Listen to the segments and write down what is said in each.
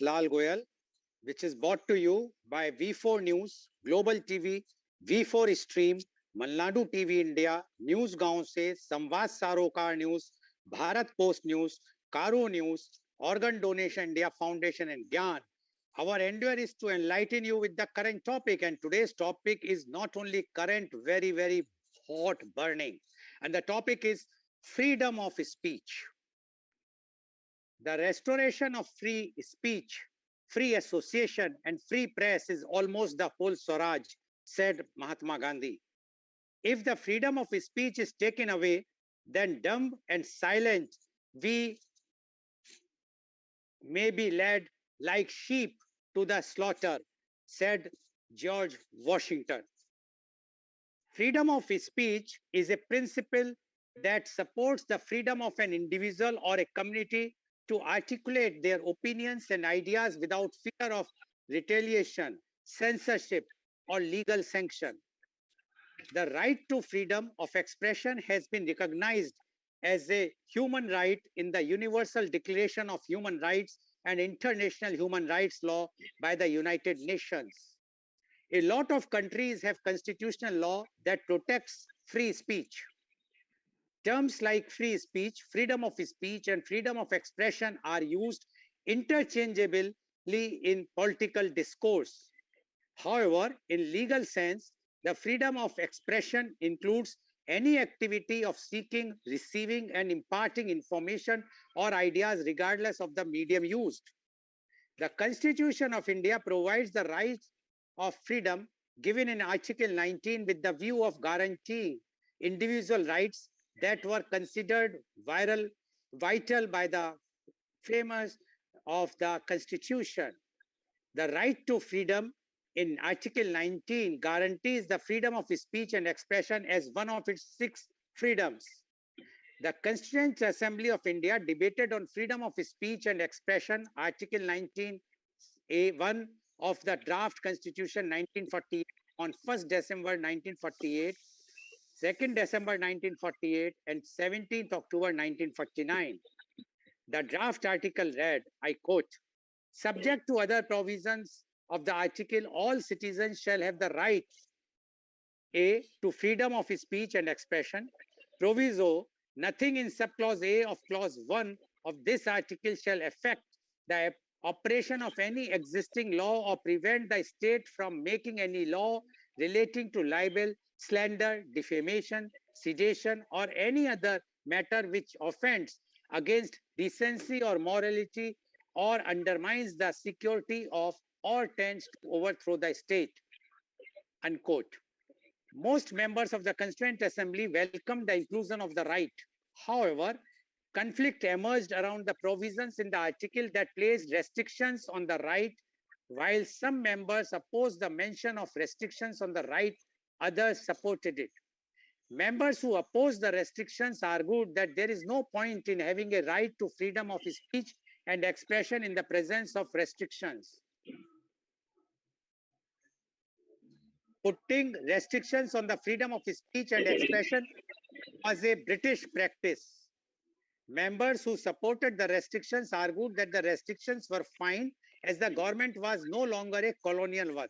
Lal Goel, which is brought to you by V4 News, Global TV, V4 Stream, Malnadu TV India, News गांव से, संवाद सारोकार news, Bharat post news, Karu news, organ donation India Foundation and Gyan. Our endeavor is to enlighten you with the current topic, and today's topic is not only current, very hot, burning, and the topic is freedom of speech. The restoration of free speech, free association, and free press is almost the whole Swaraj, said Mahatma Gandhi. If the freedom of speech is taken away, then dumb and silent we may be led like sheep to the slaughter, said George Washington. Freedom of speech is a principle that supports the freedom of an individual or a community to articulate their opinions and ideas without fear of retaliation, censorship, or legal sanction. The right to freedom of expression has been recognized as a human right in the Universal Declaration of Human Rights and International Human Rights Law by the United Nations. A lot of countries have constitutional law that protects free speech. Terms like free speech, freedom of speech, and freedom of expression are used interchangeably in political discourse. However, in legal sense, the freedom of expression includes any activity of seeking, receiving, and imparting information or ideas regardless of the medium used. The Constitution of India provides the right of freedom given in Article 19 with the view of guaranteeing individual rights that were considered vital by the framers of the Constitution. The right to freedom in Article 19 guarantees the freedom of speech and expression as one of its 6 freedoms. The Constituent Assembly of India debated on freedom of speech and expression, Article 19A1 of the draft Constitution 1948 on 1st December 1948, 2nd December 1948, and 17th October 1949. The draft article read, I quote, subject to other provisions of the article, all citizens shall have the right A. to freedom of speech and expression. Proviso, nothing in subclause A of clause 1 of this article shall affect the operation of any existing law or prevent the state from making any law relating to libel, slander, defamation, sedition, or any other matter which offends against decency or morality or undermines the security of or tends to overthrow the state. Unquote. Most members of the Constituent Assembly welcomed the inclusion of the right. However, conflict emerged around the provisions in the article that placed restrictions on the right. While some members opposed the mention of restrictions on the right, others supported it. Members who opposed the restrictions argued that there is no point in having a right to freedom of speech and expression in the presence of restrictions. Putting restrictions on the freedom of speech and expression was a British practice. Members who supported the restrictions argued that the restrictions were fine as the government was no longer a colonial one.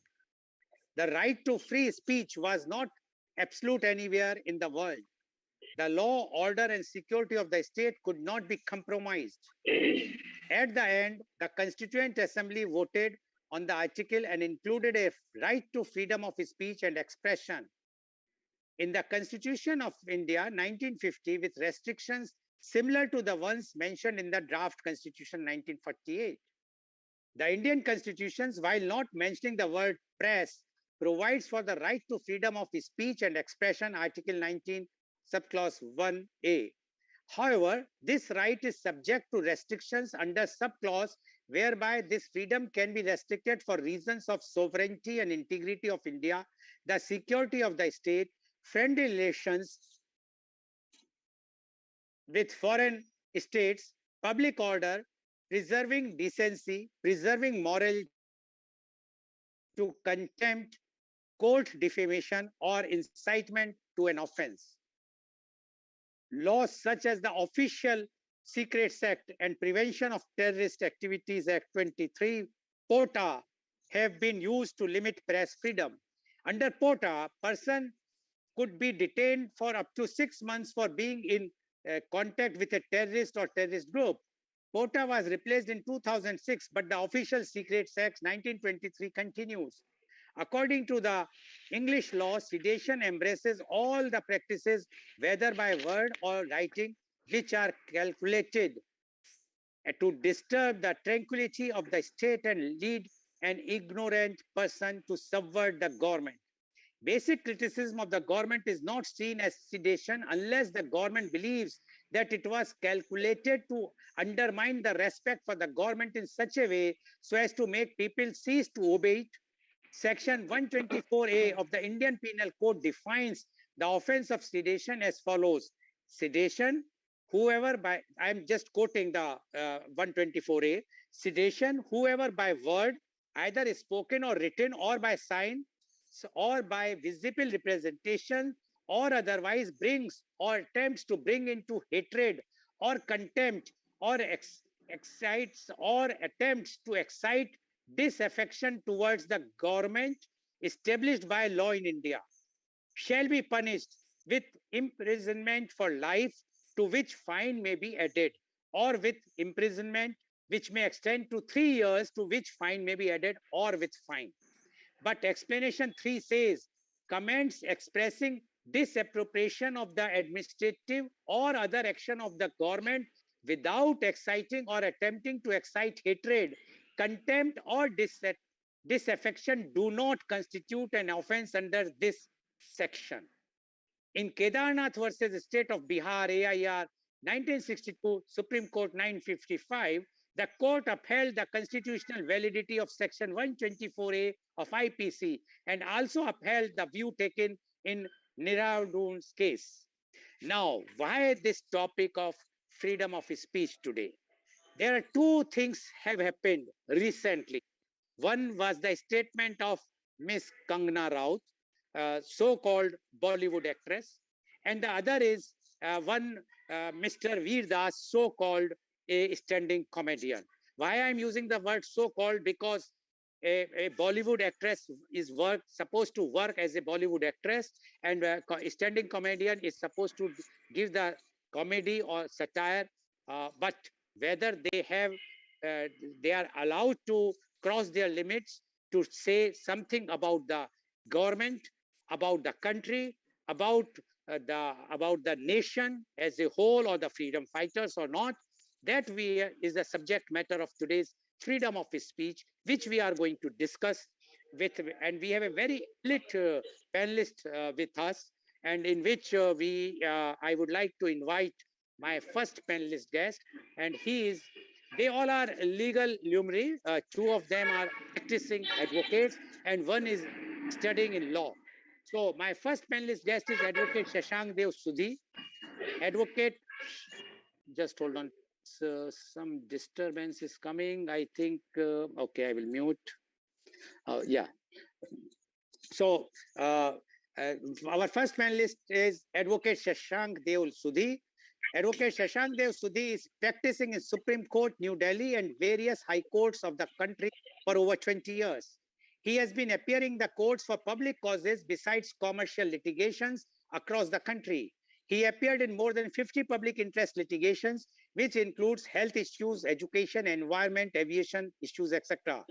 The right to free speech was not absolute anywhere in the world. The law, order, and security of the state could not be compromised. At the end, the Constituent Assembly voted on the article and included a right to freedom of speech and expression. In the Constitution of India 1950, with restrictions similar to the ones mentioned in the draft Constitution 1948. The Indian Constitutions, while not mentioning the word press, provides for the right to freedom of speech and expression, Article 19, subclause 1A. However, this right is subject to restrictions under subclause whereby this freedom can be restricted for reasons of sovereignty and integrity of India, the security of the state, friendly relations with foreign states, public order, preserving decency, preserving morality, to contempt, court defamation, or incitement to an offense. Laws such as the official Secrets Act and Prevention of Terrorist Activities Act 23, POTA, have been used to limit press freedom. Under POTA, person could be detained for up to 6 months for being in contact with a terrorist or terrorist group. POTA was replaced in 2006, but the official Secrets Act 1923 continues. According to the English law, sedation embraces all the practices, whether by word or writing, which are calculated to disturb the tranquility of the state and lead an ignorant person to subvert the government. Basic criticism of the government is not seen as sedation unless the government believes that it was calculated to undermine the respect for the government in such a way so as to make people cease to obey it. Section 124A of the Indian Penal Code defines the offense of sedation as follows. Sedation, whoever by, I am just quoting the 124A, sedation, whoever by word, either spoken or written or by sign, or by visible representation or otherwise brings or attempts to bring into hatred or contempt or excites or attempts to excite disaffection towards the government established by law in India shall be punished with imprisonment for life, to which fine may be added, or with imprisonment which may extend to 3 years, to which fine may be added, or with fine. But explanation 3 says, comments expressing disapprobation of the administrative or other action of the government without exciting or attempting to excite hatred, contempt, or disaffection do not constitute an offense under this section. In Kedarnath versus State of Bihar, AIR 1962, Supreme Court 955, the court upheld the constitutional validity of Section 124A of IPC and also upheld the view taken in Niraudun's case. Now, why this topic of freedom of speech today? There are two things have happened recently. One was the statement of Miss Kangana Raut, so-called Bollywood actress, and the other is one Mr. Veer Das, so-called a standing comedian. Why I'm using the word so-called? Because a Bollywood actress is supposed to work as a Bollywood actress, and a standing comedian is supposed to give the comedy or satire, but whether they are allowed to cross their limits to say something about the government, about the country, about the nation as a whole, or the freedom fighters or not, that is the subject matter of today's freedom of speech, which we are going to discuss with, and we have a very lit panelist with us, and in which I would like to invite my first panelist guest, and they all are legal luminary. Two of them are practicing advocates, and one is studying in law. So my first panelist guest is Advocate 𝐂�ಶ𝐿 𝐍𝐄𝐖𝐒. Advocate, just hold on. Some disturbance is coming. I think, okay, I will mute. Yeah. So our first panelist is Advocate 𝐂𝐶𝐿 𝐍𝐄𝐼𝐒. Advocate 𝐂𝐶𝐿 𝐍𝐄𝐼𝐒 is practicing in Supreme Court, New Delhi, and various high courts of the country for over 20 years. He has been appearing the courts for public causes besides commercial litigations across the country. He appeared in more than 50 public interest litigations, which includes health issues, education, environment, aviation issues, etc.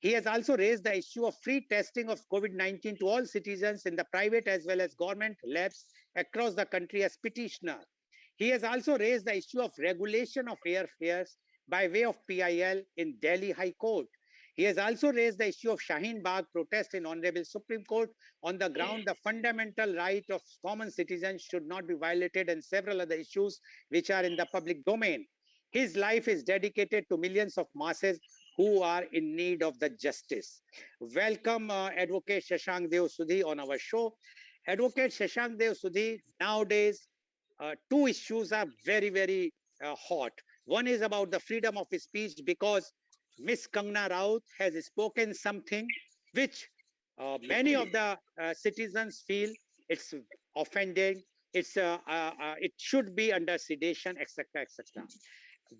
He has also raised the issue of free testing of COVID-19 to all citizens in the private as well as government labs across the country as petitioner. He has also raised the issue of regulation of airfares by way of PIL in Delhi High Court. He has also raised the issue of Shaheen Bagh protest in Honorable Supreme Court on the ground the fundamental right of common citizens should not be violated, and several other issues which are in the public domain. His life is dedicated to millions of masses who are in need of the justice. Welcome, Advocate 𝐂𝐶𝐿 𝐍𝐄𝐼𝐒 on our show. Advocate 𝐂𝐶𝐿 𝐍𝐄𝐼𝐒, nowadays, two issues are very, very hot. One is about the freedom of speech, because Miss Kangana Raut has spoken something which many of the citizens feel it's offending, it should be under sedation, etc., etc.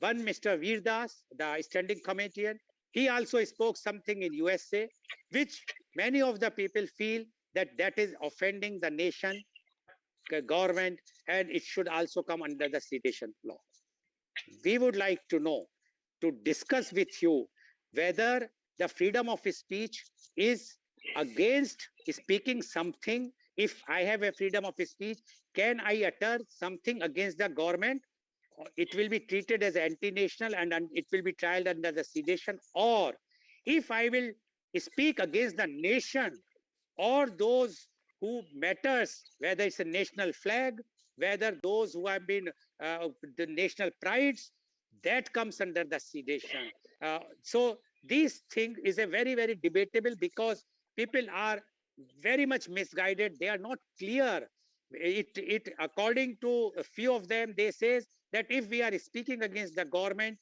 One Mr. Veerdas, the standing comedian, he also spoke something in USA, which many of the people feel that that is offending the nation, government, and it should also come under the sedition law. We would like to know, to discuss with you, whether the freedom of speech is against speaking something. If I have a freedom of speech, can I utter something against the government? It will be treated as anti-national and it will be tried under the sedition. Or if I will speak against the nation or those who matters, whether it's a national flag, whether those who have been the national prides, that comes under the sedition. So this thing is a very, very debatable, because people are very much misguided. They are not clear. It according to a few of them, they says that if we are speaking against the government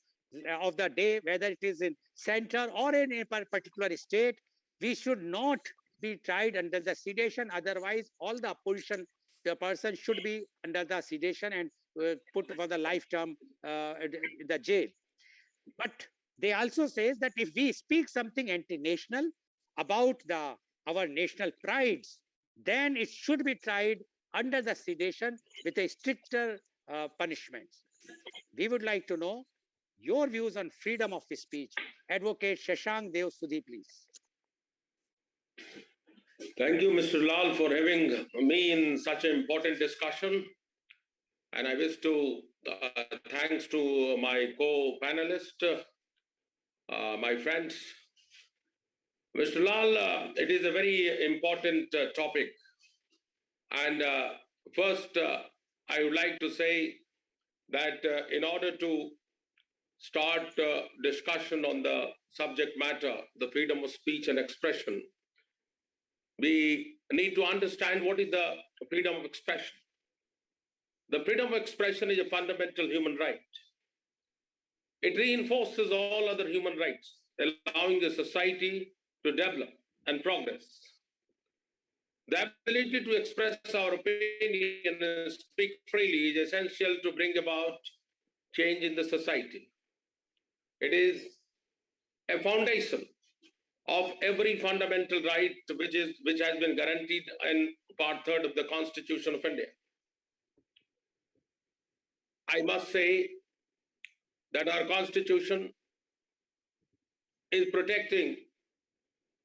of the day, whether it is in center or in a particular state, we should not be tried under the sedition. Otherwise, all the opposition, the person should be under the sedition and put for the life term the jail. But they also says that if we speak something anti-national about our national prides, then it should be tried under the sedition with a stricter punishments. We would like to know your views on freedom of speech. Advocate Shashank Dev Sudhi, please. Thank you, Mr. Lal, for having me in such an important discussion. And I wish to thanks to my co-panelist, my friends. Mr. Lal, it is a very important topic. And first, I would like to say that in order to start discussion on the subject matter, the freedom of speech and expression, we need to understand what is the freedom of expression. The freedom of expression is a fundamental human right. It reinforces all other human rights, allowing the society to develop and progress. The ability to express our opinion and speak freely is essential to bring about change in the society. It is a foundation of every fundamental right which has been guaranteed in Part 3 of the Constitution of India. I must say that our Constitution is protecting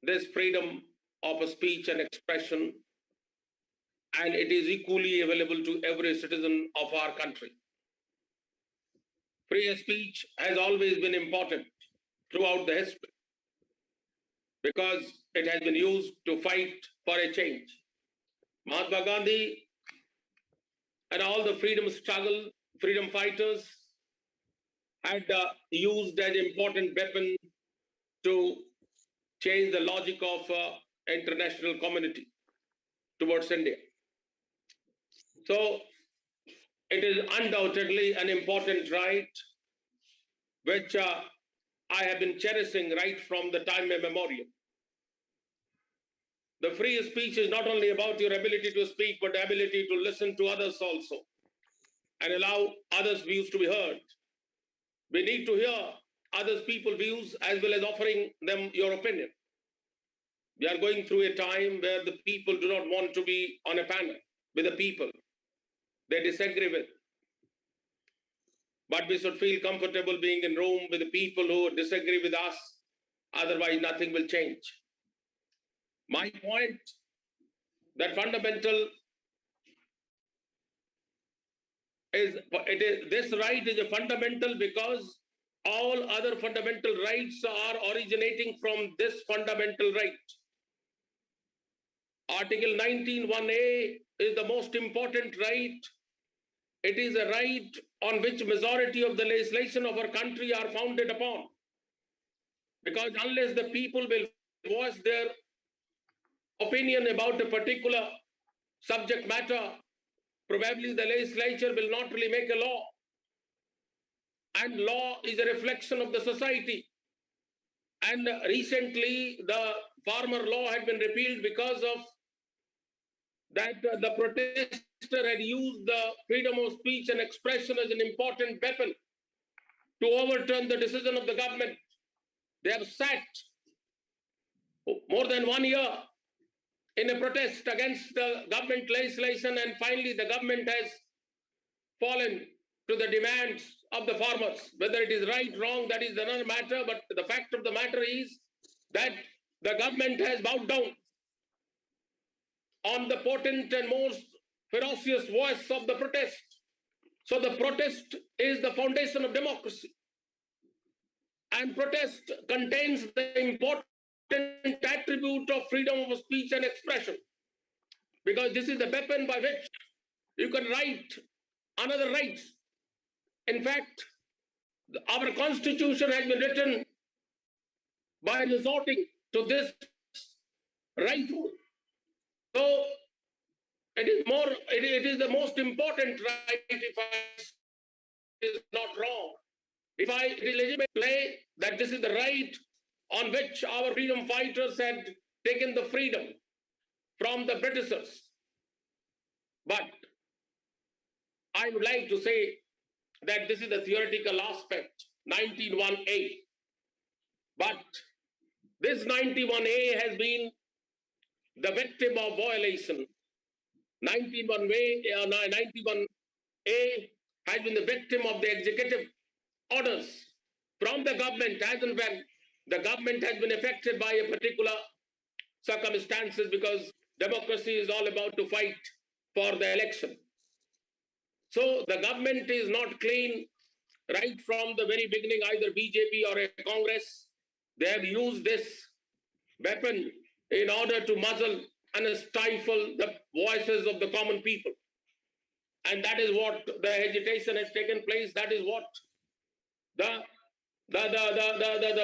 this freedom of speech and expression, and it is equally available to every citizen of our country. Free speech has always been important throughout the history, because it has been used to fight for a change. Mahatma Gandhi and all the freedom fighters had used as an important weapon to change the logic of international community towards India. So it is undoubtedly an important right which I have been cherishing right from the time immemorial. The free speech is not only about your ability to speak, but the ability to listen to others also and allow others' views to be heard. We need to hear others' people's views as well as offering them your opinion. We are going through a time where the people do not want to be on a panel with the people they disagree with. But we should feel comfortable being in room with the people who disagree with us. Otherwise, nothing will change. My point, that fundamental this right is a fundamental because all other fundamental rights are originating from this fundamental right. Article 19(1)(a) is the most important right. It is a right on which majority of the legislation of our country are founded upon. Because unless the people will voice their opinion about a particular subject matter, probably the legislature will not really make a law. And law is a reflection of the society. And recently, the farmer law had been repealed because of that the protest had used the freedom of speech and expression as an important weapon to overturn the decision of the government. They have sat more than 1 year in a protest against the government legislation, and finally the government has fallen to the demands of the farmers. Whether it is right, wrong, that is another matter, but the fact of the matter is that the government has bowed down on the potent and most ferocious voice of the protest. So the protest is the foundation of democracy. And protest contains the important attribute of freedom of speech and expression, because this is the weapon by which you can write another rights. In fact, our constitution has been written by resorting to this right rule. So it is the most important right, if I is not wrong. If it is legitimate play that this is the right on which our freedom fighters had taken the freedom from the Britishers. But I would like to say that this is the theoretical aspect, 91A. But this 91A has been the victim of violation. 91A has been the victim of the executive orders from the government, as and when the government has been affected by a particular circumstances, because democracy is all about to fight for the election. So the government is not clean right from the very beginning, either BJP or a Congress. They have used this weapon in order to muzzle and stifle the voices of the common people. And that is what the agitation has taken place. That is what the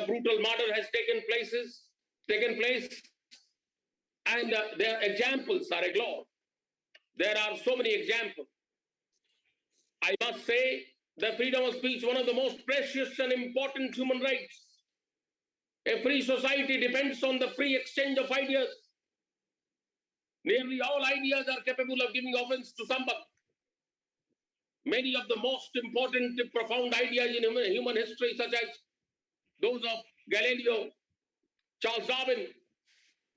brutal murder has taken place. And their examples are galore. There are so many examples. I must say, the freedom of speech, one of the most precious and important human rights. A free society depends on the free exchange of ideas. Nearly all ideas are capable of giving offense to somebody. Many of the most important, profound ideas in human history, such as those of Galileo, Charles Darwin,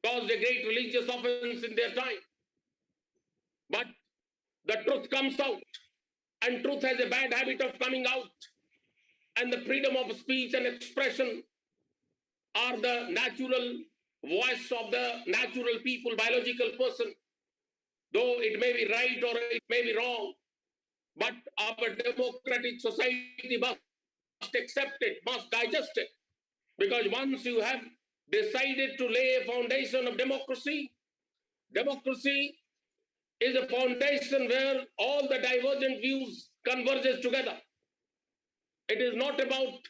caused a great religious offense in their time. But the truth comes out, and truth has a bad habit of coming out. And the freedom of speech and expression are the natural voice of the natural people, biological person. Though it may be right or it may be wrong, but our democratic society must accept it, must digest it. Because once you have decided to lay a foundation of democracy, democracy is a foundation where all the divergent views converges together. It is not about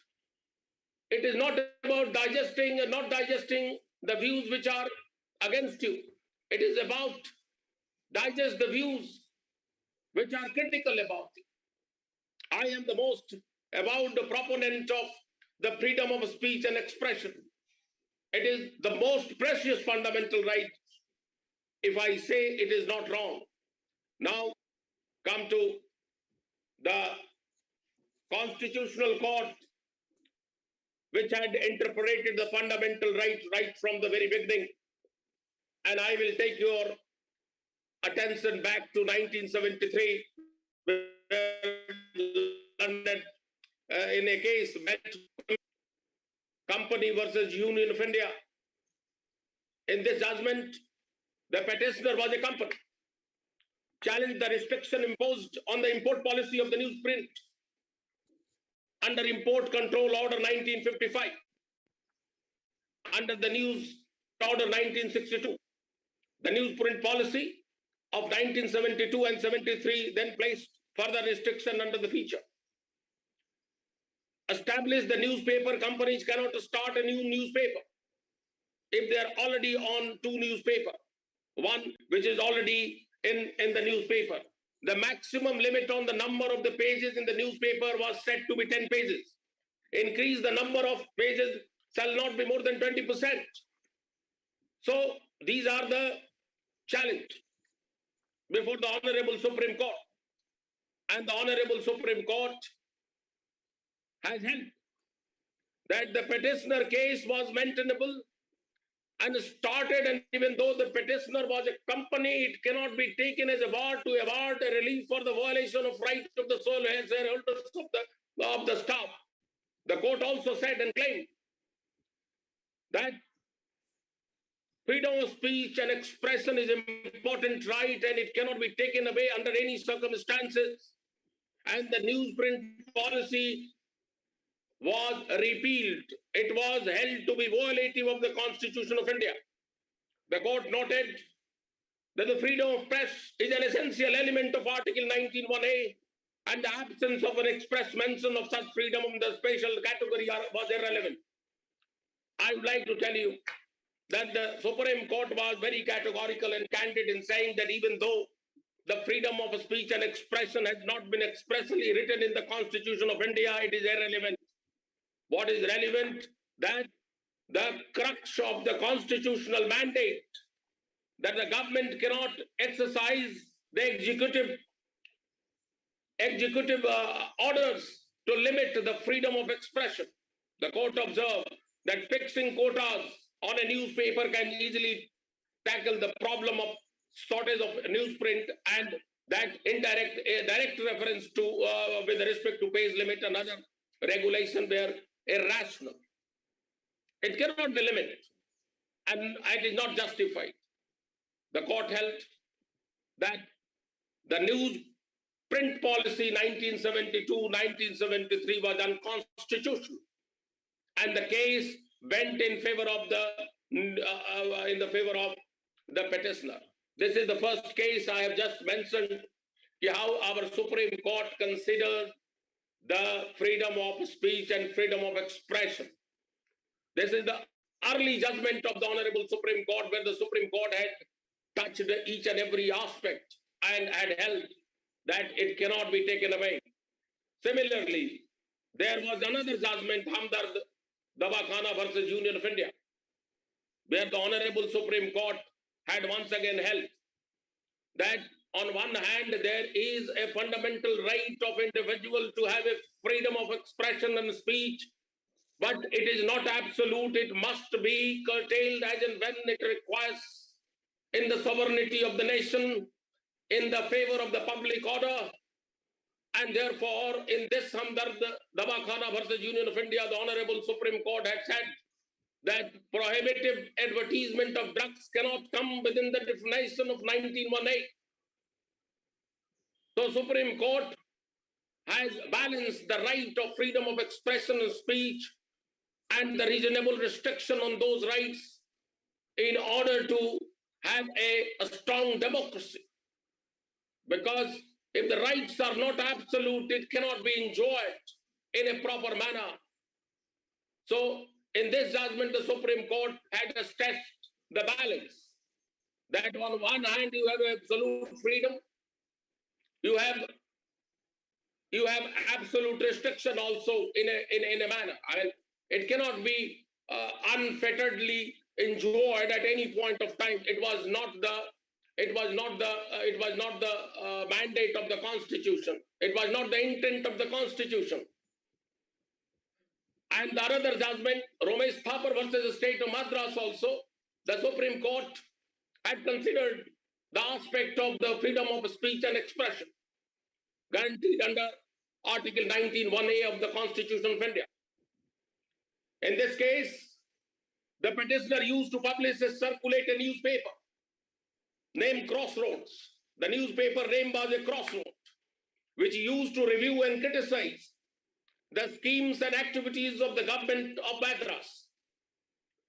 digesting or not digesting the views which are against you. It is about digest the views which are critical about you. I am the most avowed proponent of the freedom of speech and expression. It is the most precious fundamental right. If I say it is not wrong. Now come to the Constitutional Court, which had interpreted the fundamental right from the very beginning. And I will take your attention back to 1973, London, in a case, Company versus Union of India. In this judgment, the petitioner was a company, challenged the restriction imposed on the import policy of the newsprint under Import Control Order 1955, under the News Order 1962. The newsprint policy of 1972 and 73 then placed further restriction under the feature. Established the newspaper companies cannot start a new newspaper if they are already on two newspapers, one which is already in the newspaper. The maximum limit on the number of the pages in the newspaper was set to be 10 pages. Increase the number of pages shall not be more than 20%. So these are the challenge. before the Honorable Supreme Court. And the Honorable Supreme Court has held that the petitioner case was maintainable and started, and even though the petitioner was a company, it cannot be taken as a bar to award a relief for the violation of rights of the sole shareholders of the staff. The court also said and claimed that freedom of speech and expression is an important right and it cannot be taken away under any circumstances. And the newsprint policy was repealed. It was held to be violative of the Constitution of India. The court noted that the freedom of press is an essential element of Article 19(1)(a), and the absence of an express mention of such freedom in the special category was irrelevant. I would like to tell you that the Supreme Court was very categorical and candid in saying that even though the freedom of speech and expression has not been expressly written in the Constitution of India, it is irrelevant. What is relevant, that the crux of the constitutional mandate, that the government cannot exercise the executive orders to limit the freedom of expression. The court observed that fixing quotas on a newspaper can easily tackle the problem of shortage of newsprint, and that direct reference to with respect to page limit and other regulation were irrational. It cannot be limited, and it is not justified. The court held that the newsprint policy 1972-1973 was unconstitutional, and the case went in favor of the petitioner. This is the first case I have just mentioned, how our Supreme Court considered the freedom of speech and freedom of expression. This is the early judgment of the Honorable Supreme Court, where the Supreme Court had touched each and every aspect and had held that it cannot be taken away. Similarly, there was another judgment, Hamdard Dawakhana versus Union of India, where the Honorable Supreme Court had once again held that on one hand, there is a fundamental right of individual to have a freedom of expression and speech, but it is not absolute. It must be curtailed as and when it requires in the sovereignty of the nation, in the favor of the public order. And therefore, in this Hamdard Dawakhana versus Union of India, the Honorable Supreme Court had said that prohibitive advertisement of drugs cannot come within the definition of 19(1)(a). So Supreme Court has balanced the right of freedom of expression and speech and the reasonable restriction on those rights in order to have a strong democracy. Because if the rights are not absolute, it cannot be enjoyed in a proper manner. So in this judgment, the Supreme Court had assessed the balance, that on one hand you have absolute freedom, you have absolute restriction also in a manner. I mean, it cannot be unfetteredly enjoyed at any point of time. It was not the mandate of the Constitution. It was not the intent of the Constitution. And the other judgment, Ramesh Thapar versus the State of Madras also, the Supreme Court had considered the aspect of the freedom of speech and expression guaranteed under Article 19(1)(a) of the Constitution of India. In this case, the petitioner used to publish and circulate a newspaper named Crossroads. The newspaper name was a Crossroad, which he used to review and criticize the schemes and activities of the government of Madras.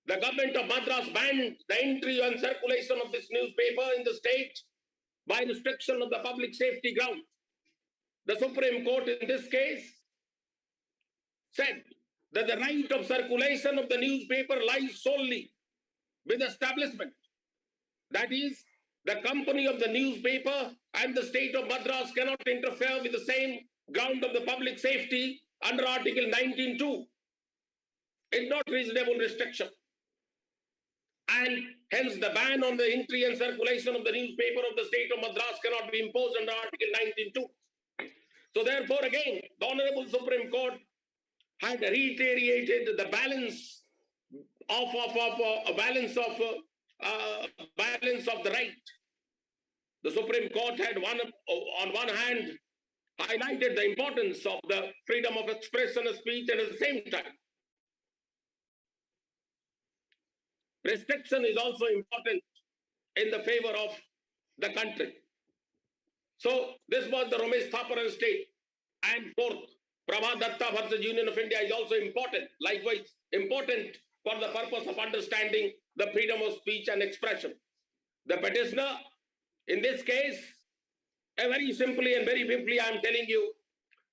The government of Madras banned the entry and circulation of this newspaper in the state by restriction of the public safety ground. The Supreme Court in this case said that the right of circulation of the newspaper lies solely with the establishment. That is, the company of the newspaper and the state of Madras cannot interfere with the same ground of the public safety under Article 19(2). It's not reasonable restriction. And Hence, the ban on the entry and circulation of the newspaper of the state of Madras cannot be imposed under Article 19(2). So therefore, again, the Honorable Supreme Court had reiterated the balance of the right. The Supreme Court had on one hand highlighted the importance of the freedom of expression and speech, and at the same time, restriction is also important in the favor of the country. So this was the Ramesh Thapar state. And fourth, Prabha Datta versus Union of India is also important, likewise important for the purpose of understanding the freedom of speech and expression. The petitioner, in this case, very simply and very briefly, I am telling you,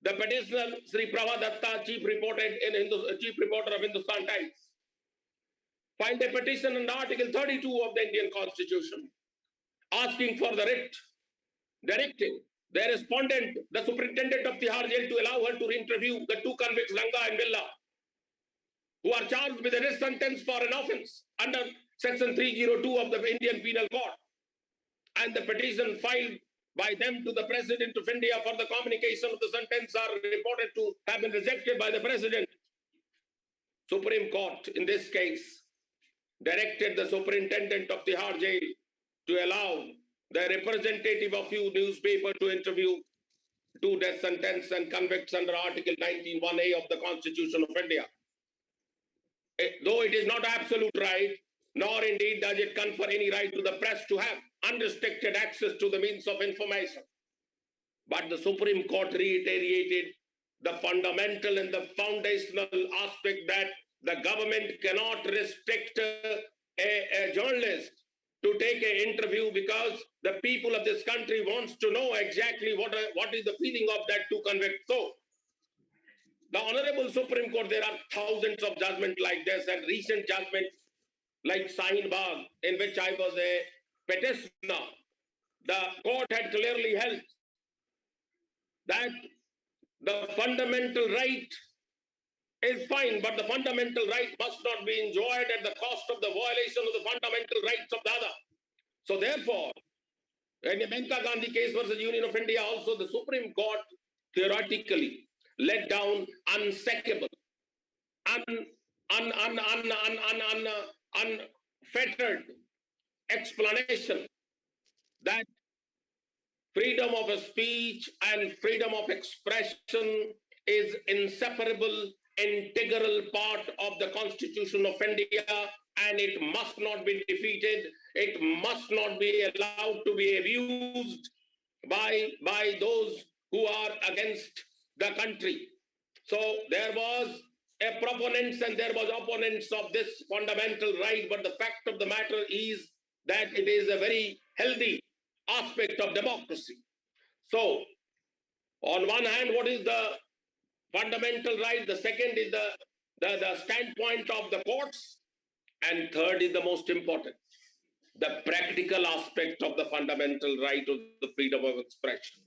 the petitioner, Sri Prabha Datta, chief reporter of Hindustan Times, filed a petition under Article 32 of the Indian Constitution, asking for the writ, directing the respondent, the superintendent of Tihar Jail, to allow her to interview the two convicts, Langa and Villa, who are charged with a death sentence for an offense under Section 302 of the Indian Penal Code. And the petition filed by them to the President of India for the communication of the sentence are reported to have been rejected by the President. Supreme Court, in this case, directed the superintendent of Tihar Jail to allow the representative of few newspaper to interview two death sentence and convicts under Article 19(1)(a) of the Constitution of India. Though it is not absolute right, nor indeed does it confer any right to the press to have unrestricted access to the means of information. But the Supreme Court reiterated the fundamental and the foundational aspect that the government cannot restrict a journalist to take an interview because the people of this country wants to know exactly what is the feeling of that two convicts. So, the Honorable Supreme Court, there are thousands of judgments like this, and recent judgment like Sahin Bagh, in which I was a petitioner. The court had clearly held that the fundamental right is fine, but the fundamental right must not be enjoyed at the cost of the violation of the fundamental rights of the other. So therefore, in the Maneka Gandhi case versus Union of India, also the Supreme Court theoretically let down unsackable, unfettered explanation that freedom of speech and freedom of expression is inseparable, integral part of the Constitution of India, and it must not be defeated. It must not be allowed to be abused by those who are against the country. So there was a proponents and there was opponents of this fundamental right, but the fact of the matter is that it is a very healthy aspect of democracy. So, on one hand, what is the fundamental right? The second is the standpoint of the courts, and third is the most important, the practical aspect of the fundamental right of the freedom of expression.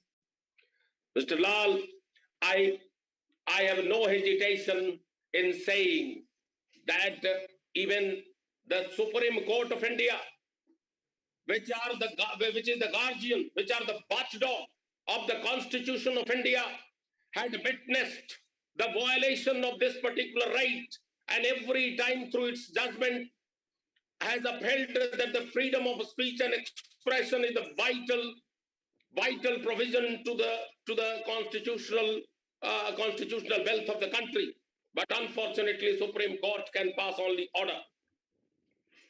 Mr. Lal, I have no hesitation in saying that even the Supreme Court of India, which is the guardian, which are the watchdog of the Constitution of India, had witnessed the violation of this particular right, and every time through its judgment has upheld that the freedom of speech and expression is a vital provision to the constitutional wealth of the country. But unfortunately, Supreme Court can pass only order.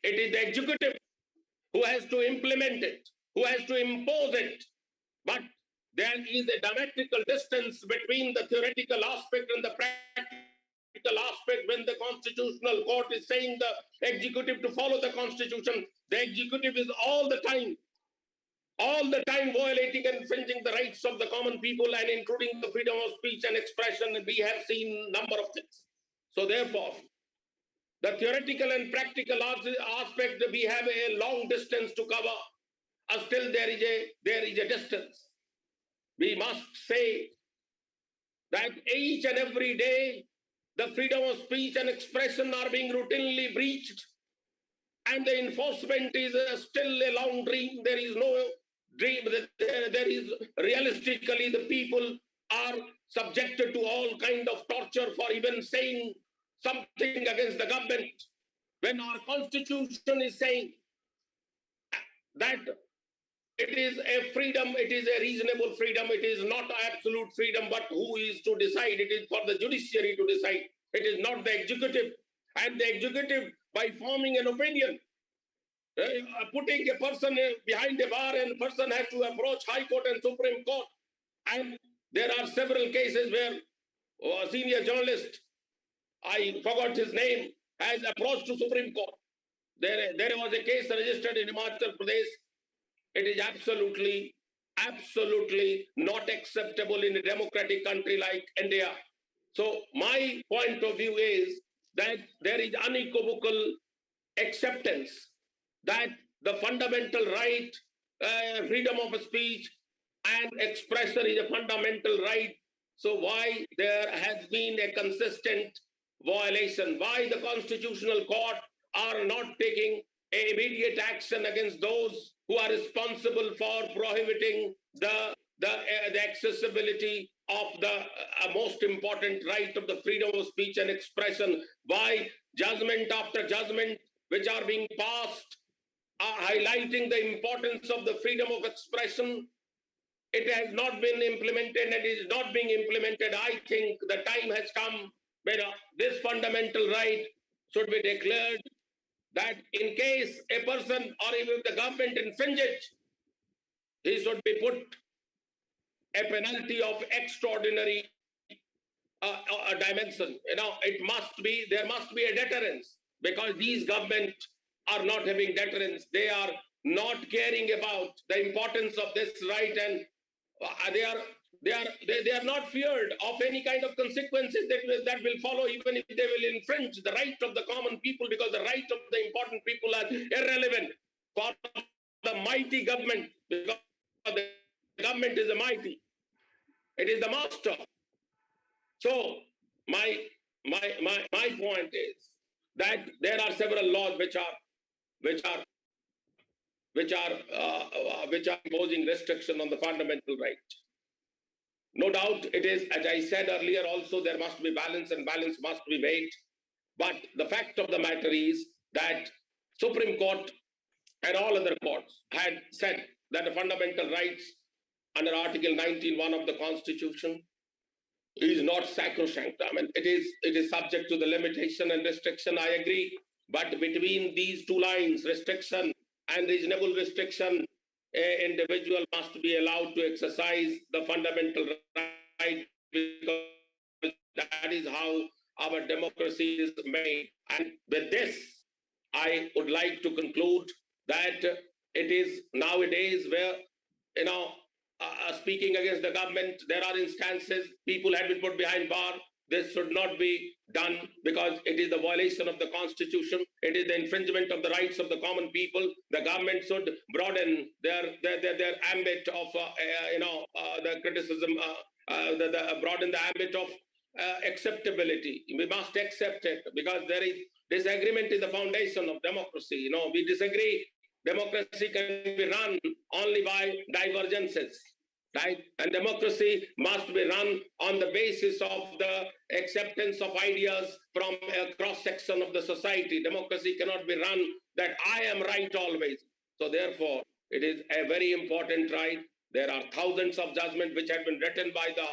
It is the executive who has to implement it, who has to impose it. But there is a diametrical distance between the theoretical aspect and the practical aspect. When the Constitutional Court is saying the executive to follow the Constitution, the executive is all the time violating and infringing the rights of the common people, and including the freedom of speech and expression. And we have seen a number of things. So therefore, the theoretical and practical aspect, we have a long distance to cover. Still there is a distance. We must say that each and every day, the freedom of speech and expression are being routinely breached. and the enforcement is still a long dream. There is no dream. There is realistically the people are subjected to all kind of torture for even saying something against the government. When our constitution is saying that it is a freedom, it is a reasonable freedom, it is not absolute freedom, but who is to decide? It is for the judiciary to decide. It is not the executive. And the executive, by forming an opinion, putting a person behind a bar, and person has to approach High Court and Supreme Court. And there are several cases where a senior journalist, I forgot his name, has approached to Supreme Court. There was a case registered in Himachal Pradesh. It is absolutely not acceptable in a democratic country like India. So my point of view is that there is unequivocal acceptance that the fundamental right, freedom of speech and expression is a fundamental right. So why there has been a consistent violation? Why the Constitutional Court are not taking immediate action against those who are responsible for prohibiting the accessibility of the most important right of the freedom of speech and expression? Why judgment after judgment which are being passed are highlighting the importance of the freedom of expression? It has not been implemented and is not being implemented. I think the time has come when this fundamental right should be declared, that in case a person or even the government infringes, he should be put a penalty of extraordinary dimension. There must be a deterrence, because these governments are not having deterrence. They are not caring about the importance of this right, and they are not feared of any kind of consequences that will follow, even if they will infringe the right of the common people, because the right of the important people are irrelevant for the mighty government, because the government is a mighty. It is the master. So my point is that there are several laws which are imposing restriction on the fundamental right. No doubt it is, as I said earlier, also there must be balance, and balance must be made. But the fact of the matter is that Supreme Court and all other courts had said that the fundamental rights under Article 19(1) of the Constitution is not sacrosanct. I mean, it is subject to the limitation and restriction, I agree. But between these two lines, restriction and reasonable restriction, an individual must be allowed to exercise the fundamental right, because that is how our democracy is made. And with this, I would like to conclude that it is nowadays where, speaking against the government, there are instances people have been put behind bar. This should not be done, because it is the violation of the Constitution. It is the infringement of the rights of the common people. The government should broaden their ambit of the criticism, broaden the ambit of acceptability. We must accept it, because there is disagreement is the foundation of democracy. We disagree. Democracy can be run only by divergences. Right? And democracy must be run on the basis of the acceptance of ideas from a cross-section of the society. Democracy cannot be run that I am right always. So therefore, it is a very important right. There are thousands of judgments which have been written by the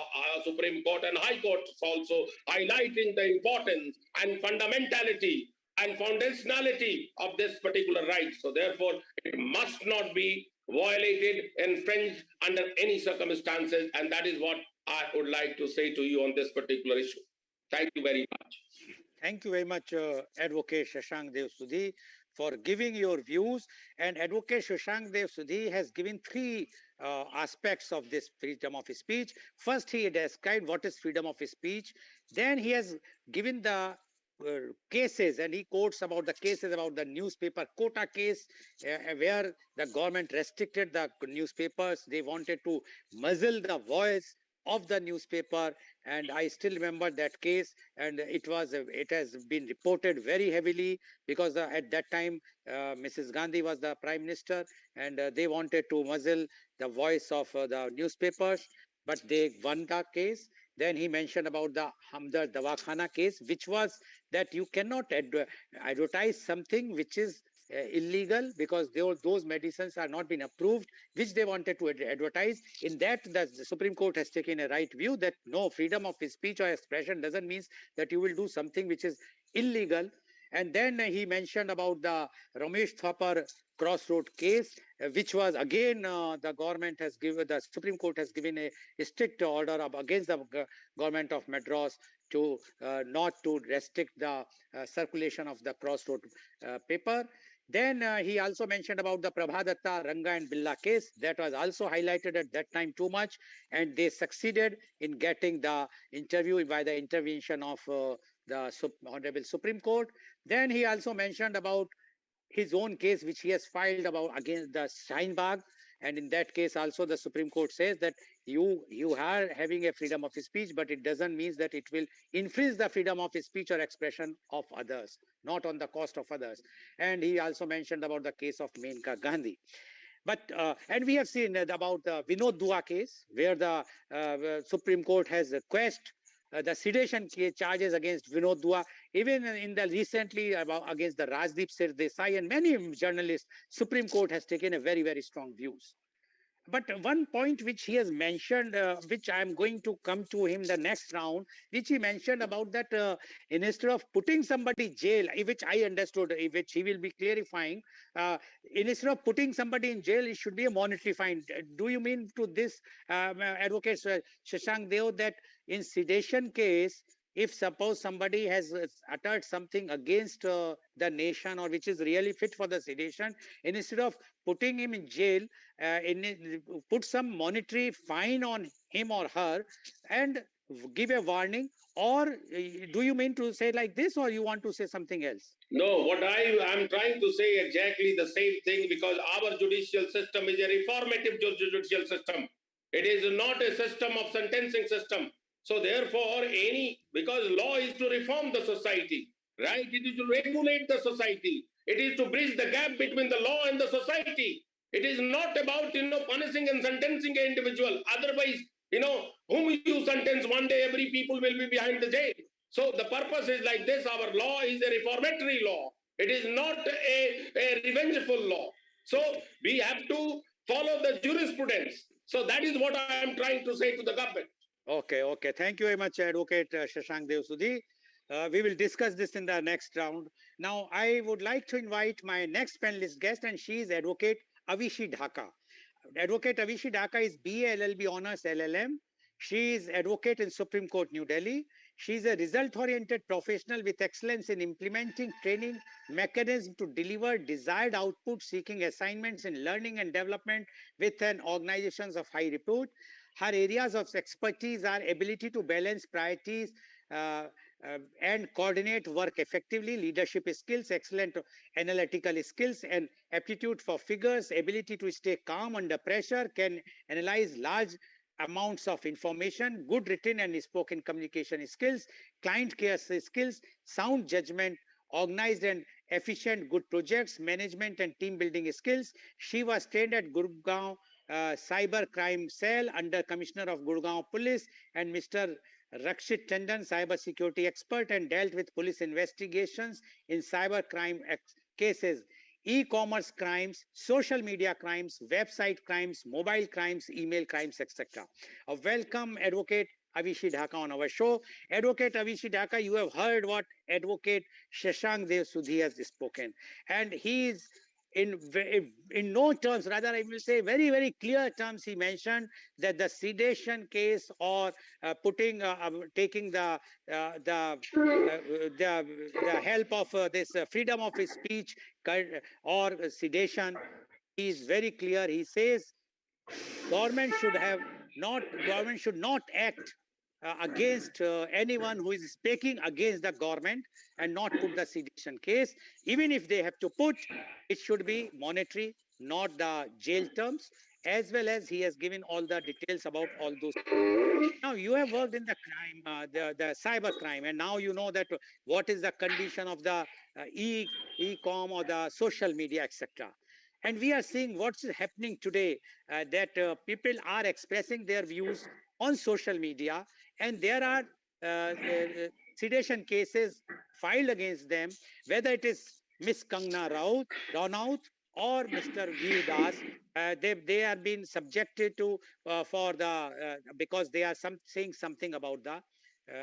Supreme Court and High Court also, highlighting the importance and fundamentality and foundationality of this particular right. So therefore, it must not be violated, infringed under any circumstances, and that is what I would like to say to you on this particular issue. Thank you very much. Thank you very much, Advocate Shashank Dev Sudhi, for giving your views. And Advocate Shashank Dev Sudhi has given three aspects of this freedom of speech. First, he described what is freedom of speech. Then he has given the cases, and he quotes about the cases about the newspaper quota case, where the government restricted the newspapers. They wanted to muzzle the voice of the newspaper. And I still remember that case, and it has been reported very heavily because at that time Mrs. Gandhi was the prime minister, and they wanted to muzzle the voice of the newspapers, but they won the case. Then he mentioned about the Hamdard Dawakhana case, which was that you cannot advertise something which is illegal, because those medicines are not been approved, which they wanted to advertise. In that, the Supreme Court has taken a right view that no, freedom of speech or expression doesn't mean that you will do something which is illegal. And then he mentioned about the Ramesh Thapar crossroad case, which was again the government has given, the Supreme Court has given a strict order against the government of Madras to not to restrict the circulation of the crossroad paper. Then he also mentioned about the Prabhadatta, Ranga and Billa case that was also highlighted at that time too much, and they succeeded in getting the interview by the intervention of the Honorable Supreme Court. Then he also mentioned about his own case, which he has filed about against the Steinbach. And in that case, also the Supreme Court says that you are having a freedom of speech, but it doesn't mean that it will infringe the freedom of speech or expression of others, not on the cost of others. And he also mentioned about the case of Menka Gandhi. But and we have seen about the Vinod Dua case, where the Supreme Court has quashed the sedition charges against Vinod Dua. Even in the recently about against the Rajdeep Sir Desai and many journalists, Supreme Court has taken a very strong views. But one point which he has mentioned, which I am going to come to him the next round, which he mentioned about that instead of putting somebody jail, which I understood, which he will be clarifying, instead of putting somebody in jail, it should be a monetary fine. Do you mean to this, Advocate Shashank Deo, that in sedition case, if suppose somebody has uttered something against the nation or which is really fit for the sedition, instead of putting him in jail, put some monetary fine on him or her and give a warning? Or do you mean to say like this, or you want to say something else? No, what I am trying to say exactly the same thing, because our judicial system is a reformative judicial system. It is not a system of sentencing system. So therefore, because law is to reform the society, right? It is to regulate the society. It is to bridge the gap between the law and the society. It is not about, punishing and sentencing an individual. Otherwise, whom you sentence one day, every people will be behind the jail. So the purpose is like this. Our law is a reformatory law. It is not a revengeful law. So we have to follow the jurisprudence. So that is what I am trying to say to the government. Okay. Thank you very much, Advocate Shashank Dev Sudhi. We will discuss this in the next round. Now, I would like to invite my next panelist guest, and she is Advocate Avishi Dhaka. Advocate Avishi Dhaka is BA LLB Honors LLM. She is advocate in Supreme Court, New Delhi. She is a result-oriented professional with excellence in implementing training mechanism to deliver desired output, seeking assignments in learning and development with an organizations of high repute. Her areas of expertise are ability to balance priorities uh, and coordinate work effectively, leadership skills, excellent analytical skills, and aptitude for figures, ability to stay calm under pressure, can analyze large amounts of information, good written and spoken communication skills, client care skills, sound judgment, organized and efficient good projects, management and team building skills. She was trained at Gurgaon Cyber Crime Cell under Commissioner of Gurgaon Police and Mr. Rakshit Tandon, cyber security expert, and dealt with police investigations in cyber crime cases, e-commerce crimes, social media crimes, website crimes, mobile crimes, email crimes, etc. Welcome, Advocate Avishi Dhaka on our show. Advocate Avishi Dhaka, you have heard what Advocate Shashank Dev Sudhi has spoken, and he is in no terms, rather I will say very clear terms, he mentioned that the sedition case or taking the help of this freedom of speech or sedition, he is very clear. He says government should not act against anyone who is speaking against the government, and not put the sedition case. Even if they have to put, it should be monetary, not the jail terms. as well as he has given all the details about all those. Now you have worked in the crime, the cyber crime, and now you know that what is the condition of the e-com or the social media, etc. And we are seeing what's happening today, that people are expressing their views on social media, and there are sedation cases filed against them, whether it is Miss Kangna Ranaut or Mr. Veer Das. They are being subjected to for the because they are saying something about the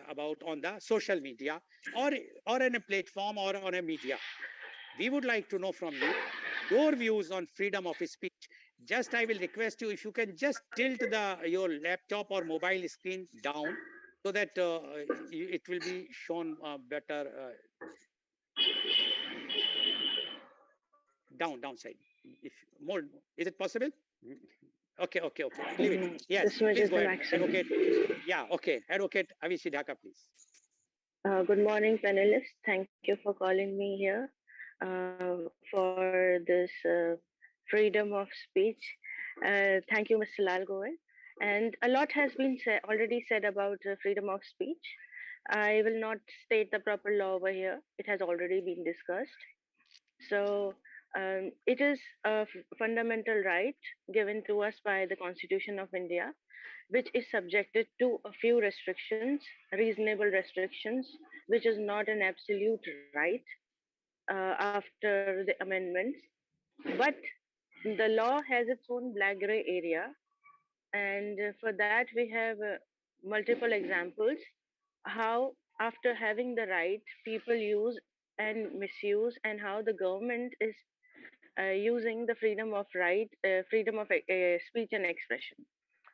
about on the social media, or on a platform or on a media. We would like to know from you your views on freedom of speech. Just I will request you, if you can just tilt the your laptop or mobile screen down, so that it will be shown better. Downside, if more, is it possible? Okay, leave it. Yes, This much please is go the ahead, maximum. advocate. Yeah, okay, advocate Avishi Dhaka, please. Good morning, panelists. Thank you for calling me here for this freedom of speech. Thank you, Mr. Lal Goel. And a lot has been already said about freedom of speech. I will not state the proper law over here. It has already been discussed. So it is a fundamental right given to us by the Constitution of India, which is subjected to a few restrictions, reasonable restrictions, which is not an absolute right after the amendments. But the law has its own black gray area, and for that we have multiple examples how, after having the right, people use and misuse, and how the government is using the freedom of speech and expression.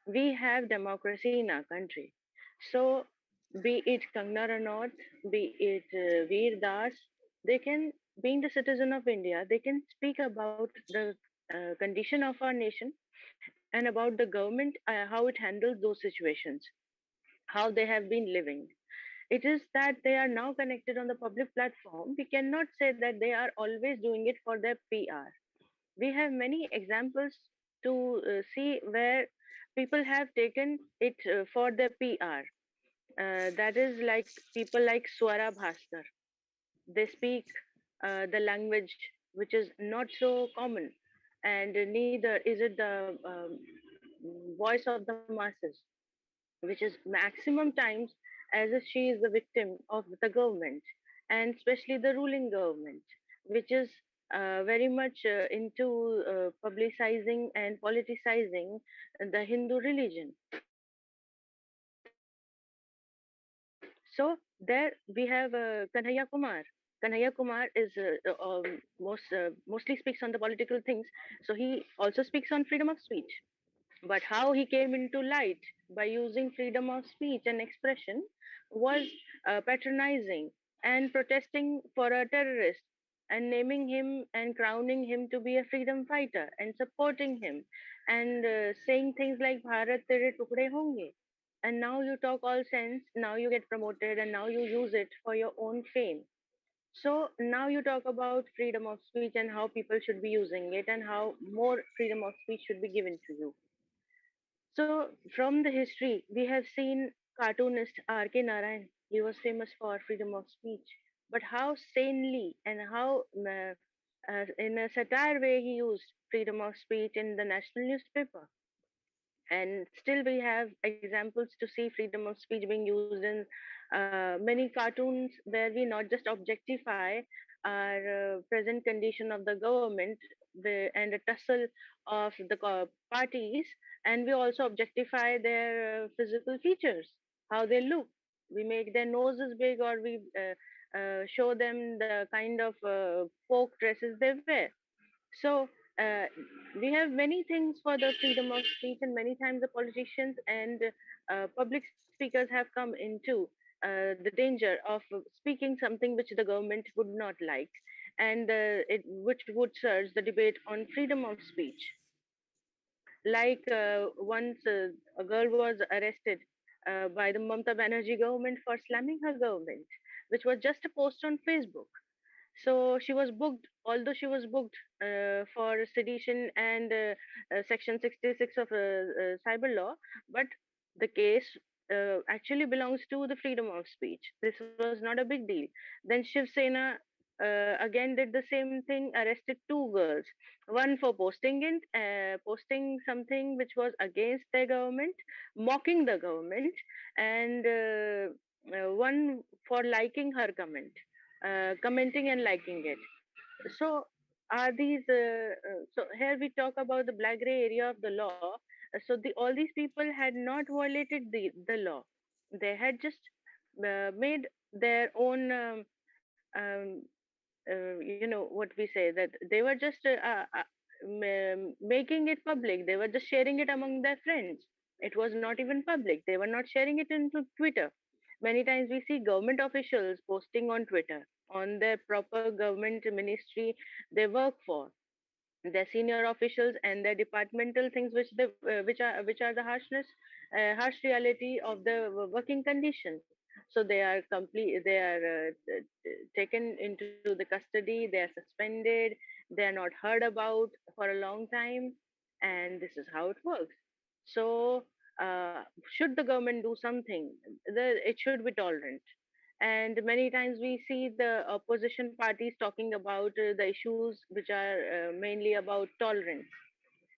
We have democracy in our country. So, be it Kangna Ranaut, be it Veer Das, they can, being the citizen of India, they can speak about the condition of our nation and about the government, how it handles those situations, how they have been living. It is that they are now connected on the public platform. We cannot say that they are always doing it for their PR. We have many examples to see where people have taken it for their PR. That is like people like Swara Bhaskar. They speak the language which is not so common, and neither is it the voice of the masses, which is maximum times as if she is the victim of the government, and especially the ruling government, which is very much into publicizing and politicizing the Hindu religion. So there we have Kanhaiya Kumar. Kanhaiya Kumar is mostly speaks on the political things, so he also speaks on freedom of speech. But how he came into light by using freedom of speech and expression was patronizing and protesting for a terrorist, and naming him and crowning him to be a freedom fighter and supporting him, and saying things like Bharat tere tukde honge. And now you talk all sense, now you get promoted, and now you use it for your own fame. So now you talk about freedom of speech and how people should be using it, and how more freedom of speech should be given to you. So, from the history, we have seen cartoonist R.K. Narayan. He was famous for freedom of speech, but how sanely and how in a satire way he used freedom of speech in the national newspaper. And still, we have examples to see freedom of speech being used in many cartoons where we not just objectify our present condition of the government and the tussle of the parties, and we also objectify their physical features, how they look. We make their noses big, or we show them the kind of folk dresses they wear. So uh, we have many things for the freedom of speech, and many times the politicians and public speakers have come into the danger of speaking something which the government would not like, and which would surge the debate on freedom of speech. Like once a girl was arrested by the Mamta Banerjee government for slamming her government, which was just a post on Facebook. So she was booked, although she was booked for sedition and Section 66 of cyber law, but the case actually belongs to the freedom of speech. This was not a big deal. Then Shiv Sena again did the same thing, arrested two girls, one for posting something which was against their government, mocking the government, and one for liking her comment, commenting and liking it. So are these so here we talk about the black gray area of the law. So all these people had not violated the law. They had just made their own what we say, that they were just making it public. They were just sharing it among their friends. It was not even public. They were not sharing it into Twitter. Many times we see government officials posting on Twitter on their proper government ministry they work for, their senior officials and their departmental things, which are the harsh reality of the working condition. So they are complete, they are taken into the custody, they are suspended, they are not heard about for a long time, and this is how it works. So should the government do something, it should be tolerant. And many times we see the opposition parties talking about the issues which are mainly about tolerance.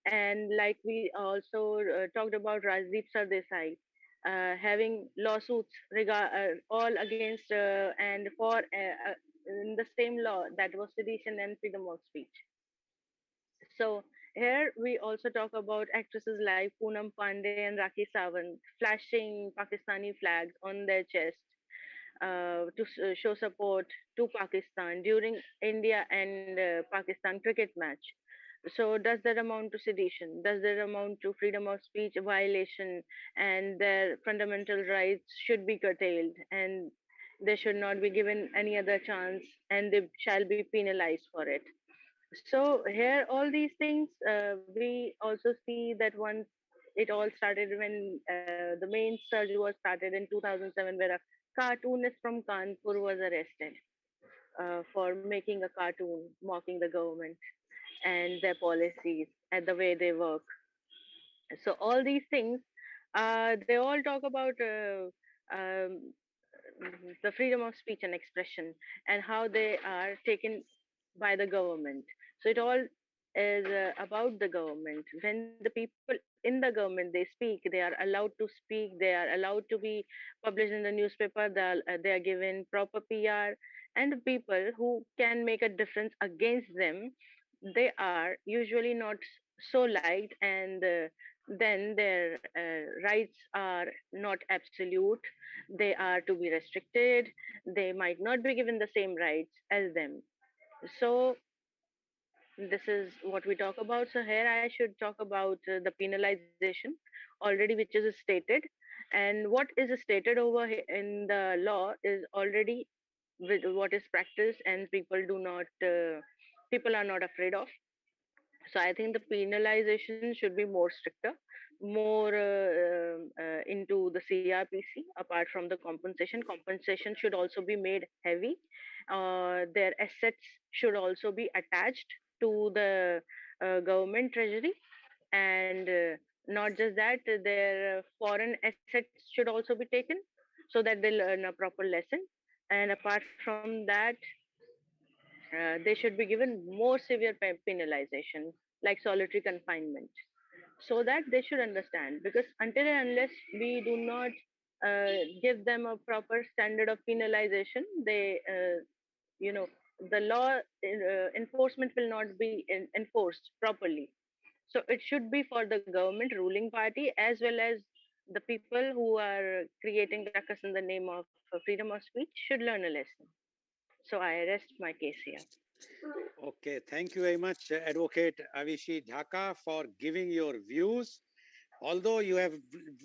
And like we also talked about Rajdeep Sardesai having lawsuits all against and for in the same law, that was sedition and freedom of speech. So here we also talk about actresses like Poonam Pandey and Rakhi Sawant flashing Pakistani flags on their chest to show support to Pakistan during India and Pakistan cricket match. So does that amount to sedition? Does that amount to freedom of speech violation, and their fundamental rights should be curtailed, and they should not be given any other chance, and they shall be penalized for it? So here, all these things, we also see that once it all started when the main surge was started in 2007, where a cartoonist from Kanpur was arrested for making a cartoon mocking the government and their policies and the way they work. So all these things, they all talk about the freedom of speech and expression and how they are taken by the government. So it all is about the government. When the people in the government they speak, they are allowed to speak. They are allowed to be published in the newspaper. They are given proper PR, and the people who can make a difference against them, they are usually not so liked, and then their rights are not absolute. They are to be restricted. They might not be given the same rights as them. So this is what we talk about. So here I should talk about the penalization already, which is stated, and what is stated in the law is already with what is practiced, and people are not afraid of. So I think the penalization should be more stricter, more into the CRPC. Apart from the compensation should also be made heavy. Their assets should also be attached to the government treasury, and not just that, their foreign assets should also be taken so that they learn a proper lesson. And apart from that, they should be given more severe penalization, like solitary confinement, so that they should understand. Because until and unless we do not give them a proper standard of penalization, you know, the law enforcement will not be enforced properly. So it should be for the government ruling party as well as the people who are creating ruckus in the name of freedom of speech should learn a lesson. So I rest my case here. Okay, thank you very much, Advocate Avishi Dhaka, for giving your views. Although you have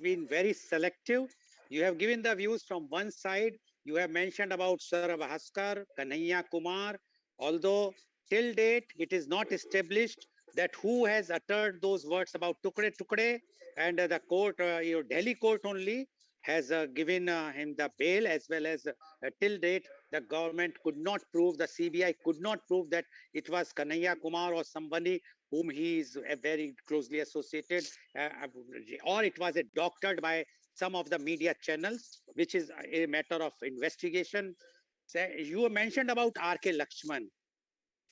been very selective, you have given the views from one side. You have mentioned about Sir Bhaskar, Kanhaiya Kumar. Although till date it is not established that who has uttered those words about Tukde Tukde, and the court, your Delhi court only has given him the bail, as well as till date the government could not prove, the CBI could not prove that it was Kanhaiya Kumar or somebody whom he is very closely associated, or it was doctored by some of the media channels, which is a matter of investigation. So you mentioned about R.K. Lakshman.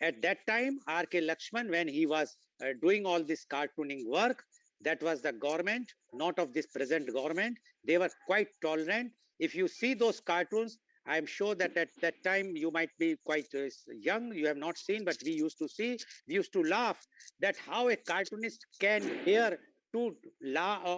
At that time, R.K. Lakshman, when he was doing all this cartooning work, that was the government, not of this present government. They were quite tolerant. If you see those cartoons, I'm sure that at that time you might be quite young, you have not seen, but we used to see, we used to laugh that how a cartoonist can dare to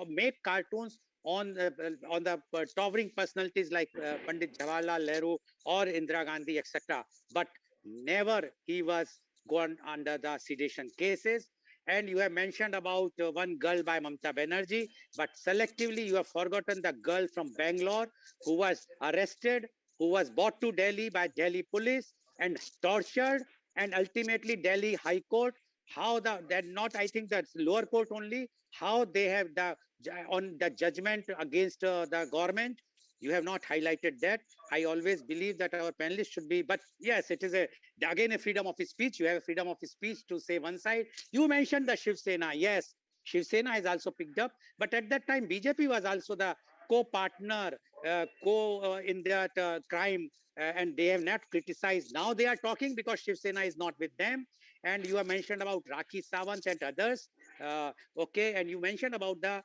make cartoons on the towering personalities like Pandit Jawaharlal Nehru or Indira Gandhi, etc. But never he was gone under the sedition cases. And you have mentioned about one girl by Mamta Banerjee, but selectively you have forgotten the girl from Bangalore who was arrested, who was brought to Delhi by Delhi police and tortured, and ultimately Delhi High Court. How that not, I think that's lower court only, how they have the on the judgment against the government. You have not highlighted that. I always believe that our panelists should be, but yes, it is again a freedom of speech. You have a freedom of speech to say one side. You mentioned the Shiv Sena. Yes, Shiv Sena is also picked up, but at that time BJP was also the co-partner, in that crime, and they have not criticized. Now they are talking because Shiv Sena is not with them. And you have mentioned about Rakhi Sawant and others. Okay, and you mentioned about the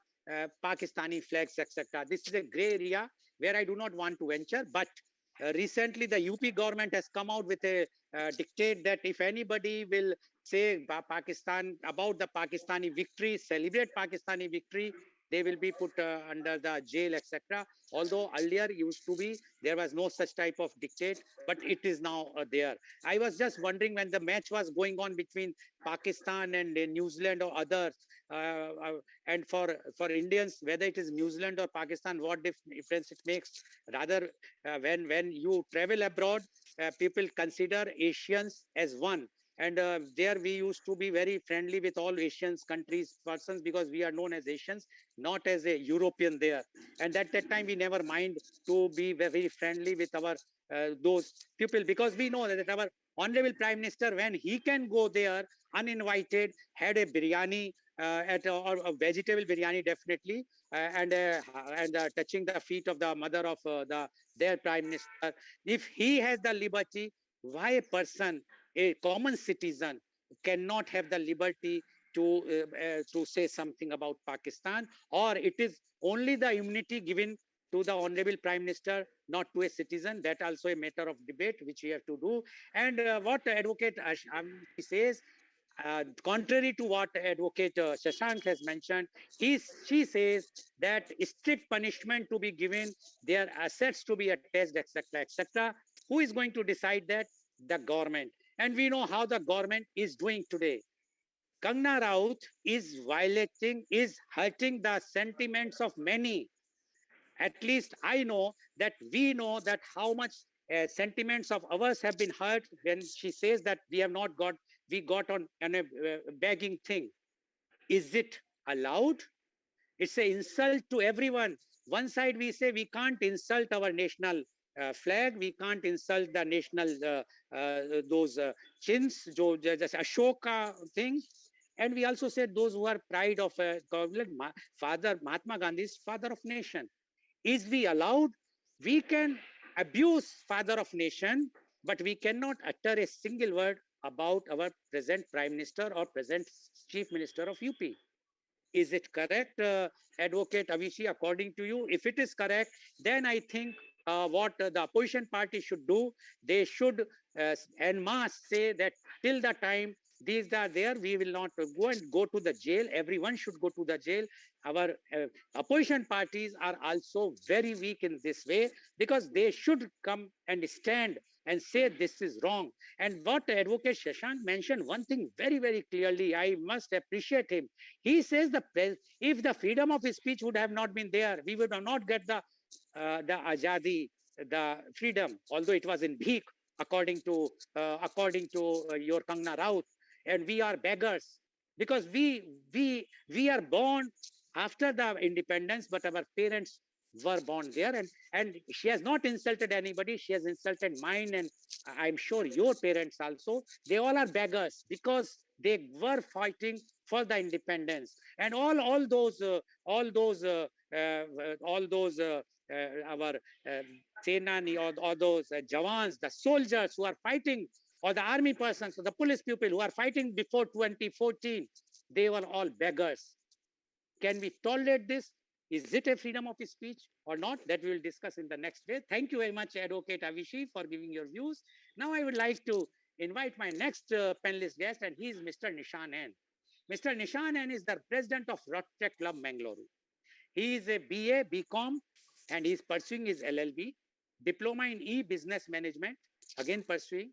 Pakistani flags, etc. This is a gray area where I do not want to venture, but recently the UP government has come out with a dictate that if anybody will say Pakistan about the Pakistani victory, celebrate Pakistani victory, they will be put under the jail, etc. Although earlier used to be, there was no such type of dictate, but it is now there. I was just wondering when the match was going on between Pakistan and New Zealand or others, and for Indians, whether it is New Zealand or Pakistan, what difference it makes? Rather, when you travel abroad, people consider Asians as one. And there we used to be very friendly with all Asians countries persons because we are known as Asians, not as a European there. And at that time we never mind to be very friendly with our those people, because we know that our honorable Prime Minister, when he can go there uninvited, had a biryani or a vegetable biryani definitely, and touching the feet of the mother of their Prime Minister. If he has the liberty, why a person, a common citizen, cannot have the liberty to say something about Pakistan? Or it is only the immunity given to the honorable Prime Minister, not to a citizen? That also a matter of debate which we have to do. And what Advocate says, contrary to what Advocate Shashank has mentioned, she says that strict punishment to be given, their assets to be attached, etc., etc. Who is going to decide that? The government. And we know how the government is doing today. Kangna Raut is violating, is hurting the sentiments of many. At least I know that we know that how much sentiments of ours have been hurt when she says that we have not got, we got on a begging thing. Is it allowed? It's an insult to everyone. One side we say we can't insult our national flag, we can't insult the national those chins, just Ashoka thing. And we also said those who are pride of father, Mahatma Gandhi's father of nation. Is we allowed? We can abuse father of nation, but we cannot utter a single word about our present Prime Minister or present Chief Minister of UP. Is it correct, Advocate Avishi, according to you? If it is correct, then I think what the opposition party should do, they should en masse say that till the time these are there, we will not go to the jail. Everyone should go to the jail. Our opposition parties are also very weak in this way, because they should come and stand and say this is wrong. And what Advocate Shashank mentioned, one thing very, very clearly, I must appreciate him. He says if the freedom of speech would have not been there, we would have not get the azadi, the freedom, although it was in bheek, according to your Kangna Raut. And we are beggars because we are born after the independence, but our parents were born there, and she has not insulted anybody. She has insulted mine, and I'm sure your parents also. They all are beggars because they were fighting for the independence, and all those our Senani, or those Jawans, the soldiers who are fighting, or the army persons, or the police people who are fighting before 2014, they were all beggars. Can we tolerate this? Is it a freedom of speech or not? That we will discuss in the next day. Thank you very much, Advocate Avishi, for giving your views. Now I would like to invite my next panelist guest, and he is Mr. Nishan N. Mr. Nishan N is the president of Rotary Club Mangalore. He is a BA, BCom, and he is pursuing his LLB, diploma in e-business management, again pursuing.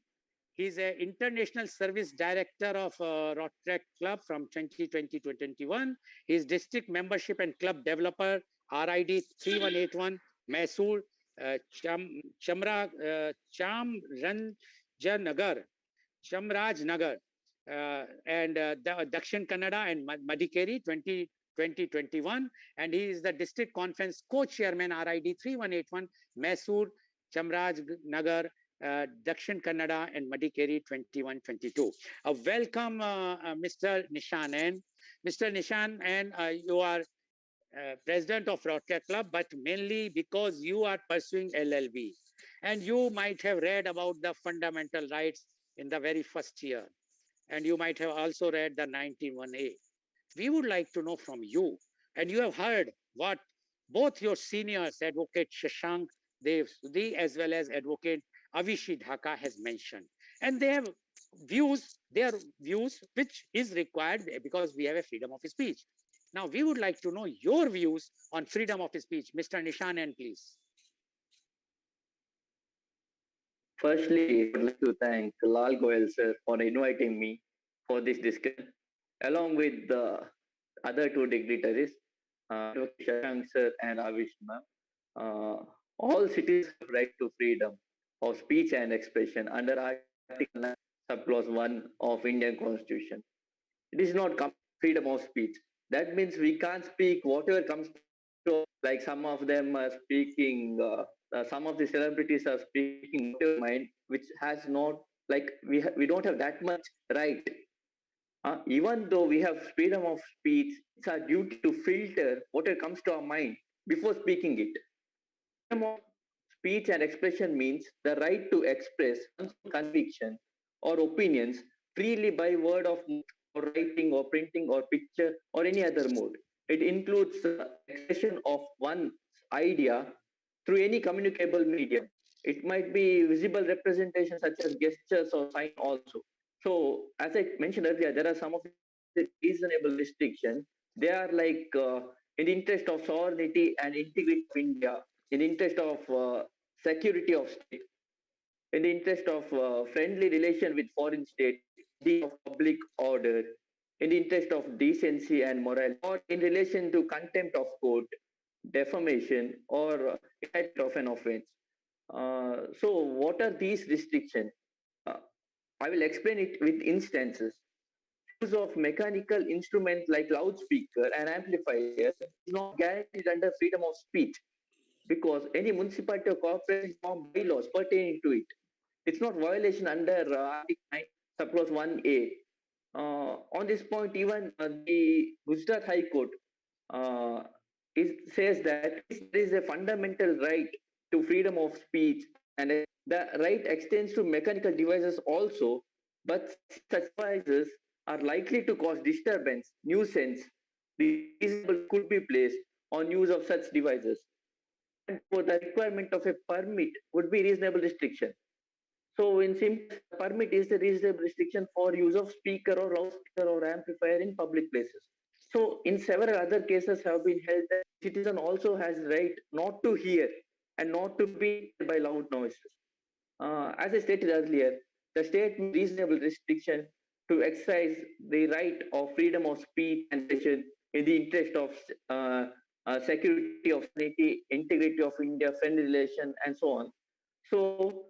He is an international service director of Rotary Club from 2020 to 21. He is district membership and club developer, RID 3181, Mysore, Chamrajanagar, Chamrajnagar, and Dakshin Kannada and Madikeri 2021. And he is the district conference co-chairman, RID 3181, Mysore, Chamrajnagar, Dakshin Kannada and Madikeri 2122. Welcome, Mr. Nishan N. Mr. Nishan N, you are president of Rotary Club, but mainly because you are pursuing LLB. And you might have read about the fundamental rights in the very first year. And you might have also read the 91A. We would like to know from you, and you have heard what both your seniors, Advocate Shashank Dev Sudhi, as well as Advocate Avishi Dhaka has mentioned. And they have their views, which is required because we have a freedom of speech. Now, we would like to know your views on freedom of speech. Mr. Nishan, please. Firstly, I would like to thank Lal Goel sir for inviting me for this discussion, along with the other two dignitaries, Dr. Shashank sir and Avish ma'am. All citizens have right to freedom of speech and expression under Article 9, Subclause 1 of Indian Constitution. It is not freedom of speech. That means we can't speak whatever comes to, like some of them are speaking, some of the celebrities are speaking whatever mind, which has not, like we don't have that much right. Even though we have freedom of speech, it's our duty to filter whatever comes to our mind before speaking it. Freedom of speech and expression means the right to express conviction or opinions freely by word of mouth or writing or printing or picture or any other mode. It includes the expression of one's idea through any communicable medium. It might be visible representation such as gestures or sign also. So, as I mentioned earlier, there are some of the reasonable restrictions. They are like in the interest of sovereignty and integrity of India, in the interest of security of state, in the interest of friendly relation with foreign state, the of public order, in the interest of decency and morality, or in relation to contempt of court, defamation, or of an offense. So, what are these restrictions? Uh, I will explain it with instances. Use of mechanical instruments like loudspeaker and amplifier is not guaranteed under freedom of speech because any municipality or corporation form bylaws pertaining to it. It's not violation under Article 9, Subclause 1A. On this point, even the Gujarat High Court says that there is a fundamental right to freedom of speech, and the right extends to mechanical devices also, but such devices are likely to cause disturbance, nuisance. Reasonable could be placed on use of such devices. And for the requirement of a permit would be reasonable restriction. So, in simple, permit is the reasonable restriction for use of speaker or loudspeaker or amplifier in public places. So, in several other cases have been held that citizen also has right not to hear and not to be by loud noises. As I stated earlier, the state reasonable restriction to exercise the right of freedom of speech and expression in the interest of security of society, integrity of India, friendly relation, and so on. So,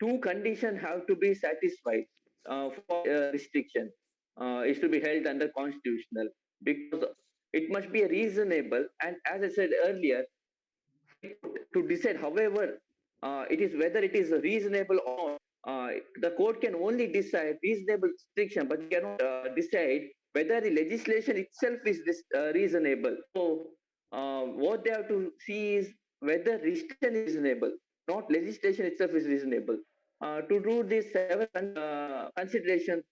two conditions have to be satisfied for restriction is to be held under constitutional, because It must be a reasonable, and as I said earlier, to decide, however, it is whether it is reasonable or not. The court can only decide reasonable restriction, but cannot decide whether the legislation itself is reasonable. So, what they have to see is whether restriction is reasonable, not legislation itself is reasonable. To do this, several considerations,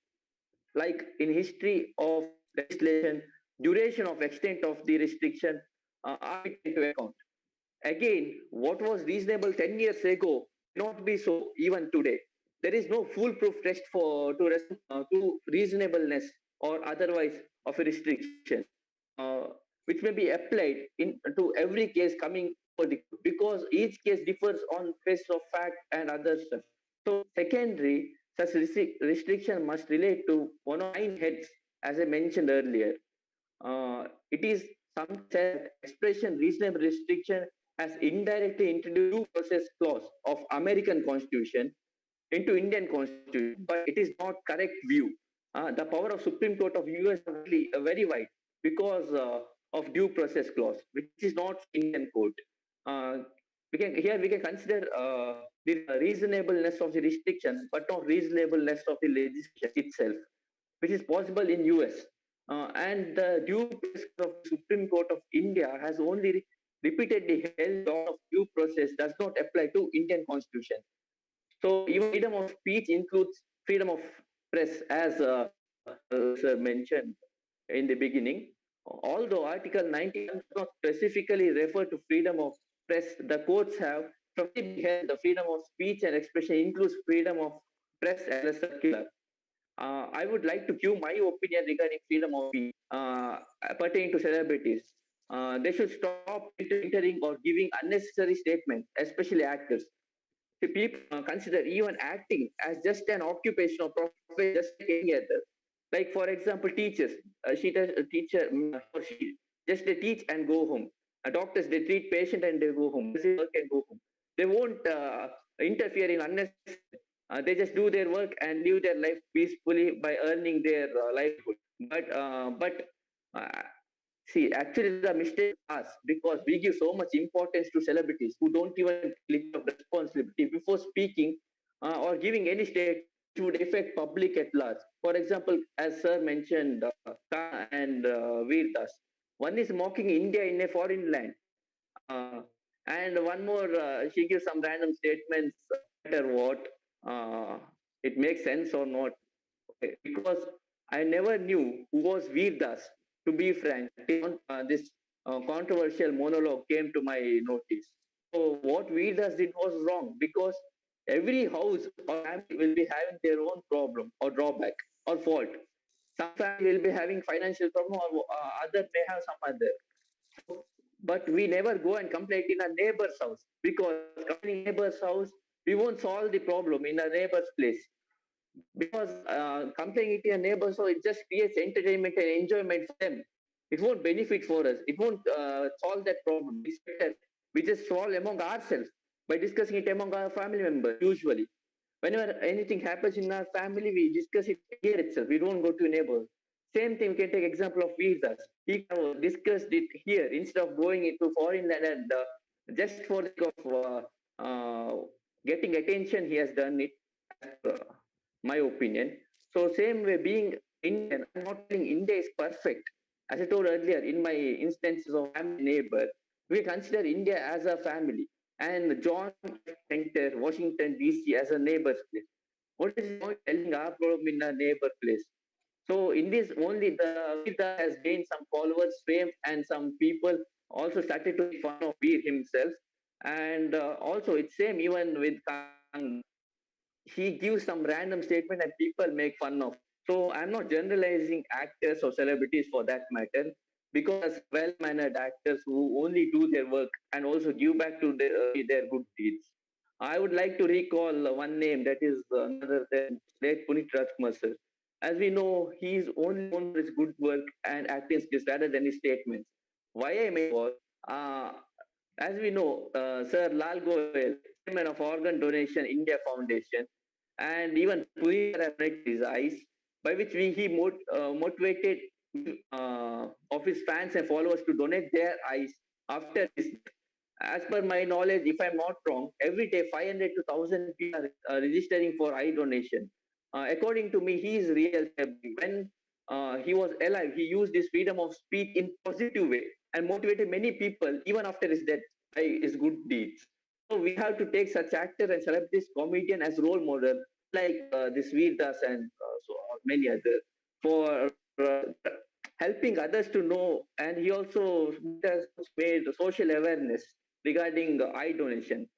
like in history of legislation, duration of extent of the restriction, are taken into account. Again, what was reasonable 10 years ago may not be so even today. There is no foolproof test to reasonableness or otherwise of a restriction, uh, which may be applied to every case coming for the, because each case differs on basis of fact and other stuff. So secondary, such restriction must relate to one of nine heads, as I mentioned earlier. It is some said expression reasonable restriction has indirectly introduced due process clause of American Constitution into Indian Constitution, but it is not correct view. The power of Supreme Court of US is really, very wide because of due process clause, which is not Indian court. Uh, we can consider the reasonableness of the restriction, but not reasonableness of the legislation itself, which is possible in US. And the due process of Supreme Court of India has only repeatedly held law of due process does not apply to Indian Constitution. So even freedom of speech includes freedom of press, as sir mentioned in the beginning. Although Article 91 does not specifically refer to freedom of press, the courts have from the beginning the freedom of speech and expression includes freedom of press as a circular. I would like to give my opinion regarding freedom of speech pertaining to celebrities. They should stop entering or giving unnecessary statements, especially actors. See, people consider even acting as just an occupation or profession, just like any other. Like for example, teachers. She does a teacher or she just they teach and go home. Doctors they treat patient and they go home. They work and go home. They won't interfere in unnecessary. They just do their work and live their life peacefully by earning their livelihood. But see, actually, the mistake is us because we give so much importance to celebrities who don't even take of responsibility before speaking or giving any statement which would affect public at large. For example, as Sir mentioned, Khan and Veer Das. One is mocking India in a foreign land, uh, and one more, she gives some random statements, no matter what, uh, it makes sense or not. Because I never knew who was Veer Das, to be frank. This controversial monologue came to my notice. So what Veer Das did was wrong because every house or family will be having their own problem or drawback or fault. Some family will be having financial problem or other may have some other. But we never go and complain in a neighbor's house because complaining neighbor's house, we won't solve the problem in a neighbor's place because complaining it in a neighbor's house, it just creates entertainment and enjoyment for them. It won't benefit for us. It won't solve that problem. It's better we just solve among ourselves by discussing it among our family members. Usually, whenever anything happens in our family, we discuss it here itself. We don't go to neighbors. Same thing, we can take example of visas. He discussed it here instead of going into foreign land and just for the sake of getting attention, he has done it. Uh, my opinion. So same way, being Indian, I'm not saying India is perfect. As I told earlier, in my instances of family neighbor, we consider India as a family and John Center, Washington DC as a neighbor's place. What is the point telling our problem in a neighbor place? So in this, only the Veer has gained some followers, fame, and some people also started to make fun of Veer himself. And also, it's same even with Kang. He gives some random statement and people make fun of. So I'm not generalizing actors or celebrities for that matter, because well-mannered actors who only do their work and also give back to their good deeds. I would like to recall one name that is none other than late Punit Rajkumar sir. As we know, he is only known for his good work and acting skills rather than his statements. Why I may was, uh, as we know, Sir Lal Goel, chairman of Organ Donation India Foundation, and even Punit has connected his eyes, by which he motivated of his fans and followers to donate their eyes after his death. As per my knowledge, if I'm not wrong, every day 500 to 1,000 people are registering for eye donation. According to me, he is real celebrity. When he was alive, he used his freedom of speech in positive way and motivated many people even after his death by his good deeds. So we have to take such actor and celebrities, comedian as role model, like this Veerdas and many others, for helping others to know. And he also has made social awareness regarding eye donation.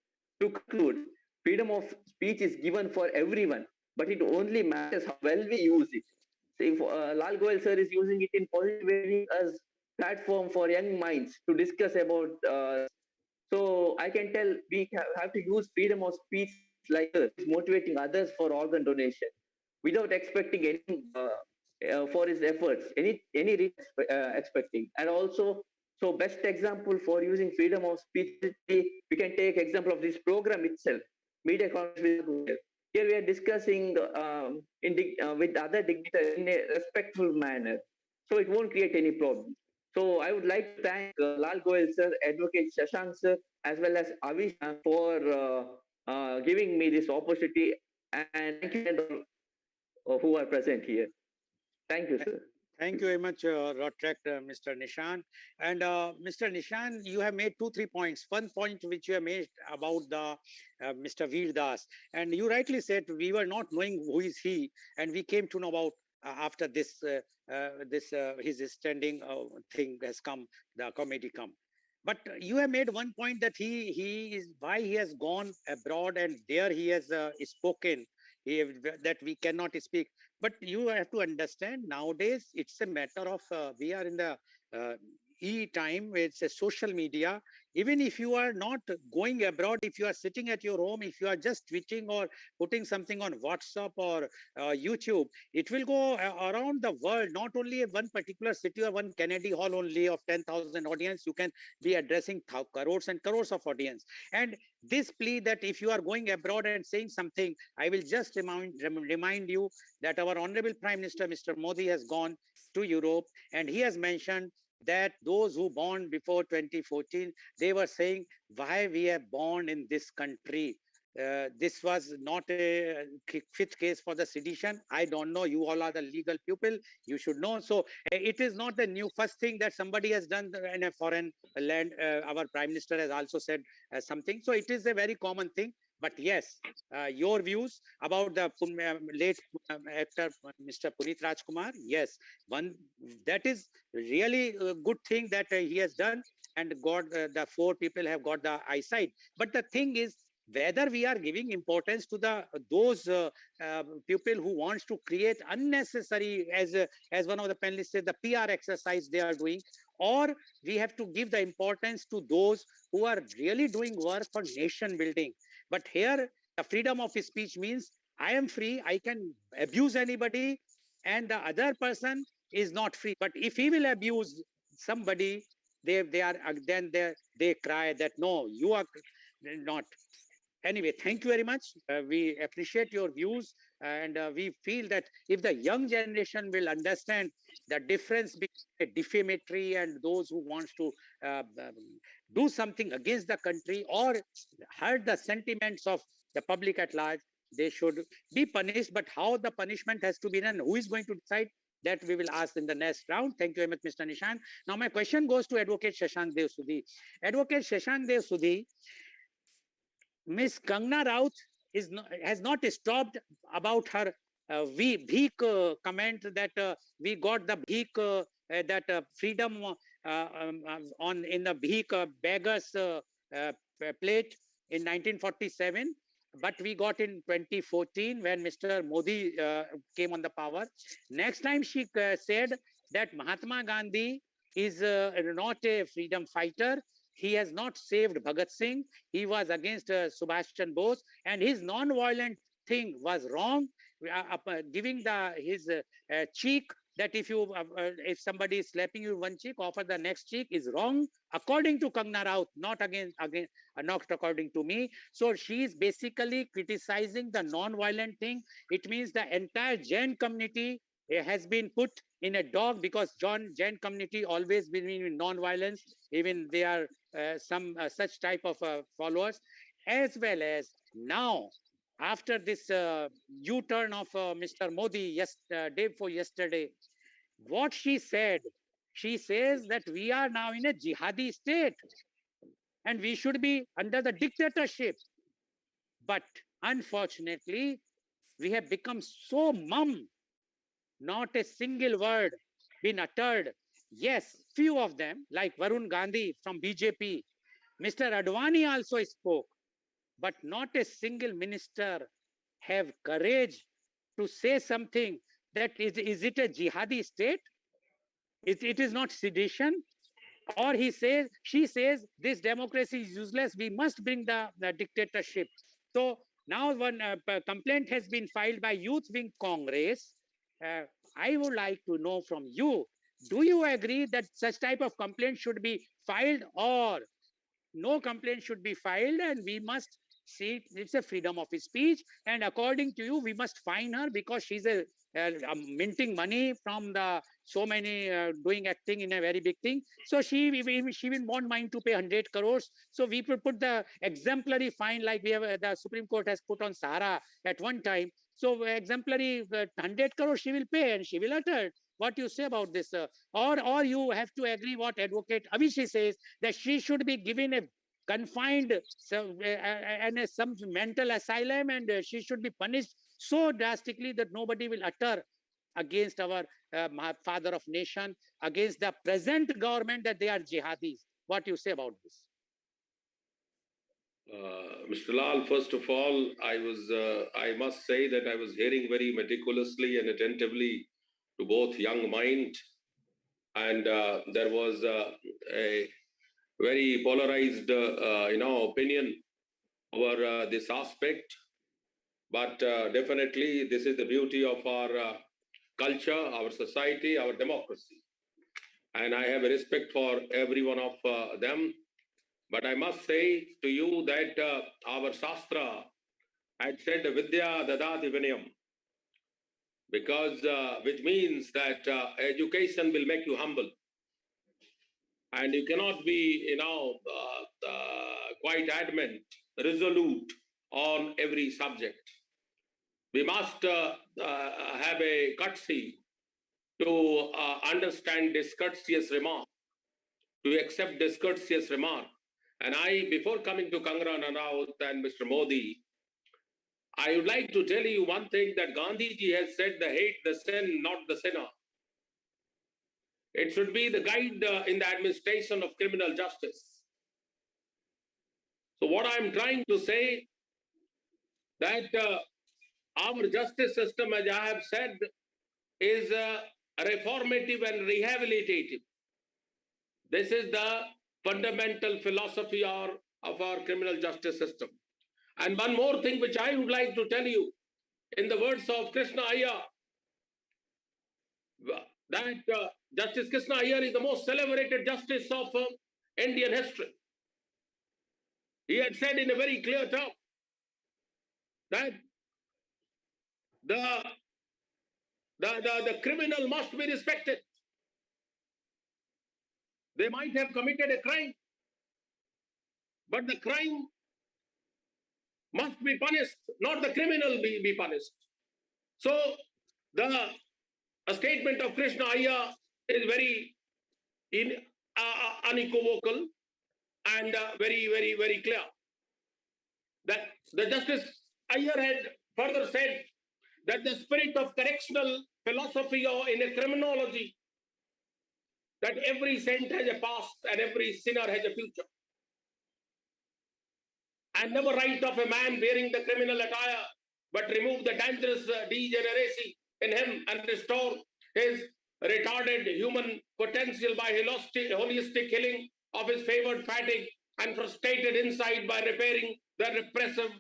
To conclude, freedom of speech is given for everyone, but it only matters how well we use it. So if Lal Goel sir is using it in positive way as platform for young minds to discuss about so I can tell we have to use freedom of speech like motivating others for organ donation without expecting any for his efforts, any expecting. And also, so best example for using freedom of speech, we can take example of this program itself, media conference with. Here we are discussing with other dignitaries in a respectful manner, so it won't create any problem. So I would like to thank Lal Goel sir, Advocate Shashank sir, as well as Avish for giving me this opportunity, and thank you and all who are present here. Thank you, sir. Thank you very much, Rotract, Mr. Nishan. And Mr. Nishan, you have made 2-3 points. One point which you have made about the Mr. Veerdas, and you rightly said we were not knowing who is he, and we came to know about after this his standing thing has come, the comedy come. But you have made one point that he is why he has gone abroad and there he has spoken that we cannot speak. But you have to understand nowadays it's a matter of we are in the uh, time. It's a social media. Even if you are not going abroad, if you are sitting at your home, if you are just tweeting or putting something on WhatsApp or YouTube, it will go around the world, not only one particular city or one Kennedy Hall only of 10,000 audience. You can be addressing crores and crores of audience. And this plea that if you are going abroad and saying something, I will just remind you that our Honorable Prime Minister, Mr. Modi, has gone to Europe, and he has mentioned that those who born before 2014, they were saying, why we are born in this country? This was not a fit case for the sedition. I don't know. You all are the legal people. You should know. So it is not the new first thing that somebody has done in a foreign land. Our Prime Minister has also said something. So it is a very common thing. But yes, your views about the late actor Mr. Puneet Rajkumar, yes, one that is really a good thing that he has done, and got the 4 people have got the eyesight. But the thing is, whether we are giving importance to the those people who wants to create unnecessary, as one of the panelists said, the PR exercise they are doing, or we have to give the importance to those who are really doing work for nation building. But here, the freedom of speech means I am free, I can abuse anybody, and the other person is not free. But if he will abuse somebody, they are then they cry that no, you are not. Anyway, thank you very much. We appreciate your views, and we feel that if the young generation will understand the difference between defamatory and those who wants to do something against the country or hurt the sentiments of the public at large, they should be punished. But how the punishment has to be done, who is going to decide? That we will ask in the next round. Thank you very much, Mr. Nishan. Now, my question goes to Advocate Shashank Dev Sudhi. Advocate Shashank Dev Sudhi, Miss Kangna Raut has not stopped about her bhik comment that we got the bhik that freedom on in the bhik beggars uh, plate in 1947, but we got in 2014 when Mr. Modi came on the power. Next time she said that Mahatma Gandhi is not a freedom fighter. He has not saved Bhagat Singh. He was against Subhash Chandra Bose, and his non-violent thing was wrong. Giving his cheek, that if somebody is slapping you one cheek, offer the next cheek, is wrong according to Kangna Raut, not not according to me. So she is basically criticizing the non-violent thing. It means the entire Jain community has been put in a dock because Jain community always been in non-violence. Even they are some such type of followers, as well as now after this U-turn of Mr. Modi day before yesterday, what she said, she says that we are now in a jihadi state and we should be under the dictatorship. But unfortunately, we have become so mum, not a single word been uttered. Yes, few of them, like Varun Gandhi from BJP, Mr. Advani also spoke, but not a single minister have courage to say something that is it a jihadi state? It is not sedition? Or she says, this democracy is useless. We must bring the dictatorship. So now one complaint has been filed by Youth Wing Congress. Uh, I would like to know from you, do you agree that such type of complaint should be filed, or no complaint should be filed and we must see it's a freedom of speech, and according to you we must fine her because she's minting money from the so many doing acting in a very big thing, so she will want mine to pay 100 crores, so we will put the exemplary fine like we have the Supreme Court has put on Sahara at one time. So exemplary 100 crores she will pay and she will utter. What you say about this, or you have to agree what Advocate Avishi says, that she should be given a confined and some mental asylum, and she should be punished so drastically that nobody will utter against our father of nation, against the present government, that they are jihadis. What you say about this? Mr. Lal, first of all, I must say that I was hearing very meticulously and attentively to both young mind, and there was a very polarized, opinion over this aspect. But definitely, this is the beauty of our culture, our society, our democracy. And I have a respect for every one of them. But I must say to you that our Shastra had said Vidya Dadati Vinayam, because which means that education will make you humble. And you cannot be, quite adamant, resolute on every subject. We must have a courtesy to understand discourteous remark, to accept discourteous remark. And before coming to Kangana Ranaut and Mr. Modi, I would like to tell you one thing, that Gandhiji has said, the hate, the sin, not the sinner. It should be the guide in the administration of criminal justice. So what I'm trying to say, that our justice system, as I have said, is reformative and rehabilitative. This is the fundamental philosophy of our criminal justice system. And one more thing which I would like to tell you, in the words of Krishna Iyer, that Justice Krishna Iyer is the most celebrated justice of Indian history. He had said in a very clear term that the criminal must be respected. They might have committed a crime, but the crime must be punished, not the criminal be punished. So a statement of Krishna Iyer is very unequivocal and very, very, very clear. That the Justice Iyer had further said that the spirit of correctional philosophy or in a criminology, that every saint has a past and every sinner has a future. And never write of a man wearing the criminal attire, but remove the dangerous degeneracy in him and restore his retarded human potential by holistic healing of his favored fatigue and frustrated inside by repairing the repressive,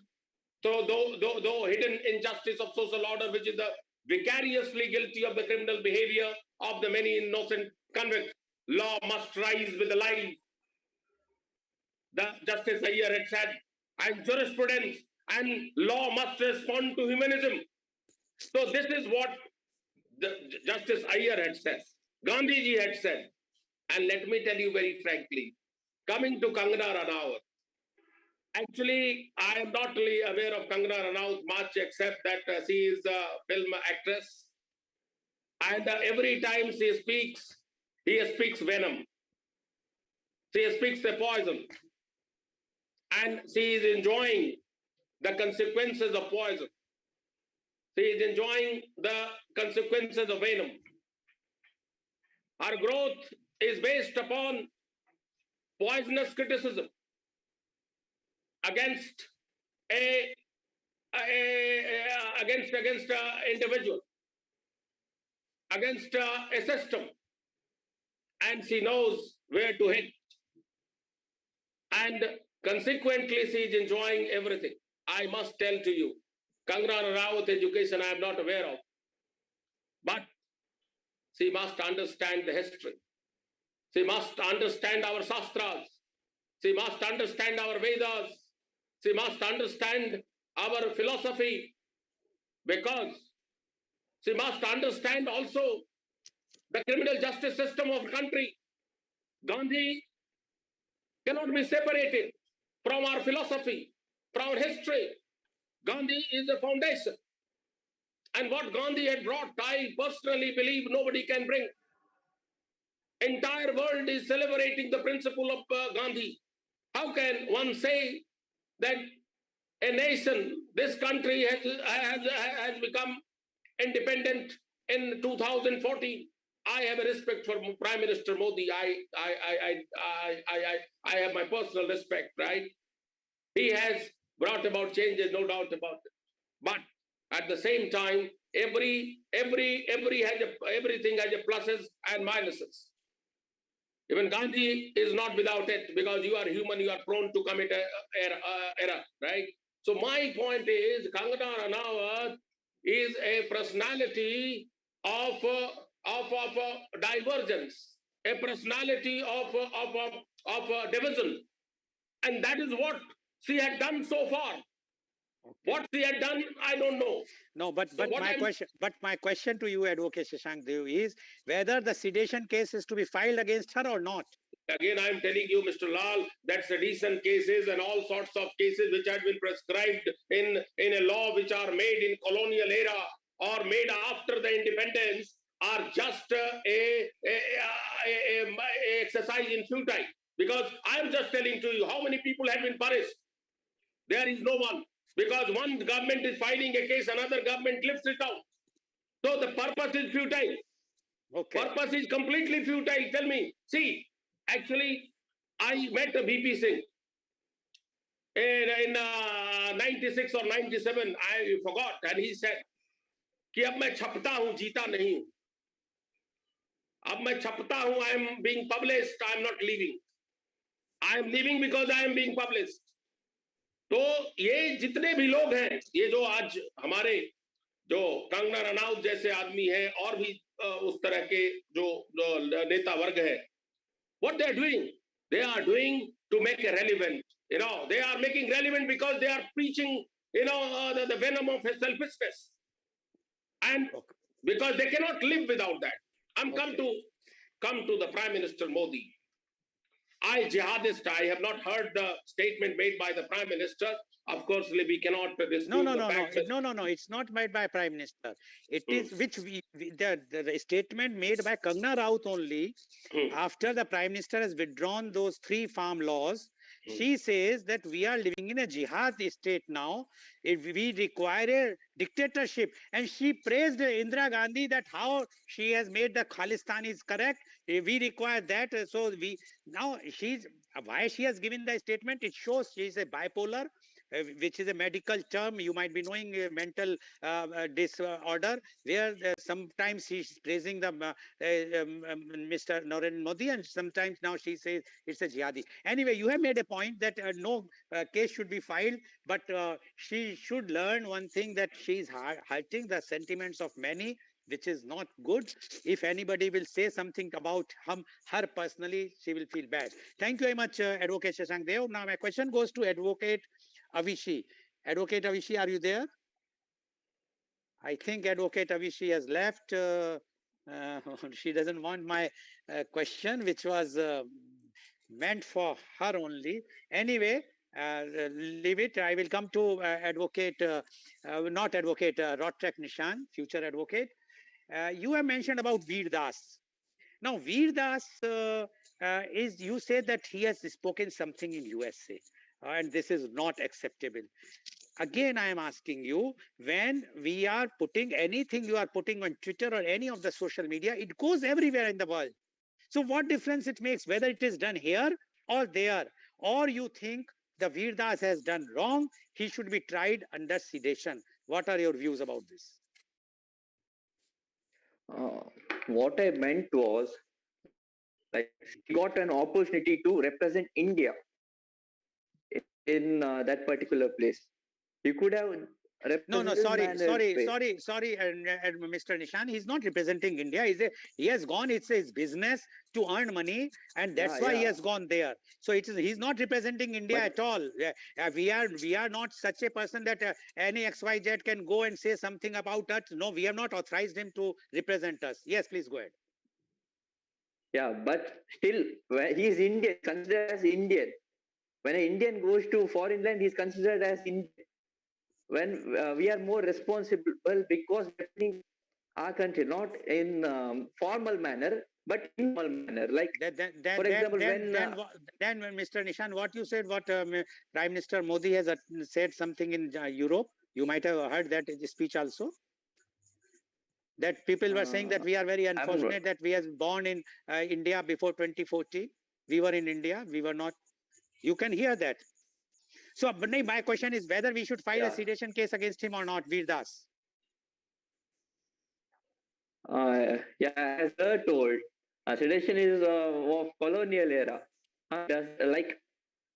though hidden injustice of social order, which is the vicariously guilty of the criminal behavior of the many innocent convicts. Law must rise with the life. The Justice Iyer had said, and jurisprudence and law must respond to humanism. So this is what Justice Iyer had said, Gandhiji had said. And let me tell you very frankly, coming to Kangana Ranaut, actually, I am not really aware of Kangana Ranaut much, except that she is a film actress. And every time she speaks venom. She speaks the poison. And she is enjoying the consequences of poison. She is enjoying the consequences of venom. Her growth is based upon poisonous criticism against against an individual, against a system, and she knows where to hit. And consequently, she is enjoying everything. I must tell to you, Kangana Ranaut education I am not aware of, but she must understand the history. She must understand our Shastras. She must understand our Vedas. She must understand our philosophy, because she must understand also the criminal justice system of the country. Gandhi cannot be separated from our philosophy, from our history. Gandhi is the foundation. And what Gandhi had brought, I personally believe nobody can bring. Entire world is celebrating the principle of Gandhi. How can one say that a nation, this country has become independent in 2014? I have a respect for Prime Minister Modi. I have my personal respect, right? He has brought about changes, no doubt about it. But at the same time, everything has a pluses and minuses. Even Gandhi is not without it, because you are human, you are prone to commit error, right? So my point is, Kangana Ranaut is a personality of divergence, a personality of division, and that is what she had done so far. What she had done, I don't know. No, but my question to you, Advocate Shashank Deo, is whether the sedition case is to be filed against her or not. Again, I am telling you, Mr. Lal, that sedition cases and all sorts of cases which had been prescribed in a law which are made in colonial era or made after the independence are just a exercise in futile. Because I am just telling to you how many people have been punished. There is no one. Because one government is filing a case, another government lifts it out. So the purpose is futile. Okay. Purpose is completely futile. Tell me. See, actually, I met VP Singh in 96 or 97. I forgot. And he said, कि अब मैं छपता हूं, जीता नहीं हूं. अब मैं छपता हूं, I am being published, I am not leaving. I am leaving because I am being published. तो ये जितने भी लोग हैं, ये जो आज हमारे जो कंगना रनाउत जैसे आदमी हैं और भी उस तरह के जो नेता वर्ग है, what they are doing to make it relevant. You know, they are making relevant because they are preaching, you know, the venom of selfishness, and because they cannot live without that. I'm come to the Prime Minister Modi. I jihadist. I have not heard the statement made by the Prime Minister. Of course, we cannot dispute No. It's not made by Prime Minister. It is the statement made by Kangana Ranaut only after the Prime Minister has withdrawn those 3 farm laws. She says that we are living in a jihad state now. We require a dictatorship. And she praised Indira Gandhi that how she has made the Khalistanis correct. We require that. So why she has given the statement, it shows she is a bipolar, which is a medical term. You might be knowing mental disorder, where sometimes she's praising the Mr. Narendra Modi, and sometimes now she says it's a jihadi. Anyway, you have made a point that no case should be filed, but she should learn one thing, that she is hurting the sentiments of many, which is not good. If anybody will say something about her personally, she will feel bad. Thank you very much, Advocate Shashank Deo. Now my question goes to Advocate Avishi. Advocate Avishi, are you there? I think Advocate Avishi has left. She doesn't want my question, which was meant for her only. Anyway, leave it. I will come to not Advocate, Rotrek Nishan, future advocate. You have mentioned about Veer Das. Now, Veer Das you say that he has spoken something in USA, and this is not acceptable. Again, I am asking you, when we are putting anything you are putting on Twitter or any of the social media, it goes everywhere in the world. So what difference it makes whether it is done here or there? Or you think the Veer Das has done wrong, he should be tried under sedation? What are your views about this? Uh, what I meant was, like, he got an opportunity to represent India in that particular place. He could have No, no, represented sorry, Mr. Nishan. He's not representing India. He has gone. It's his business to earn money, and that's why he has gone there. So he's not representing India at all. We are not such a person that any XYZ can go and say something about us. No, we have not authorized him to represent us. Yes, please go ahead. Yeah, but still, he is Indian, considered as Indian. When an Indian goes to foreign land, he is considered as Indian. When we are more responsible because representing our country, not in formal manner, but informal manner. Like, for example, when Mr. Nishan, what you said, what Prime Minister Modi has said something in Europe, you might have heard that in the speech also. That people were saying that we are very unfortunate that we are born in India before 2014. We were in India, we were not. You can hear that. So, but my question is whether we should file a sedition case against him or not, Veer Das. Yeah, as sir told, sedition is of colonial era. Like,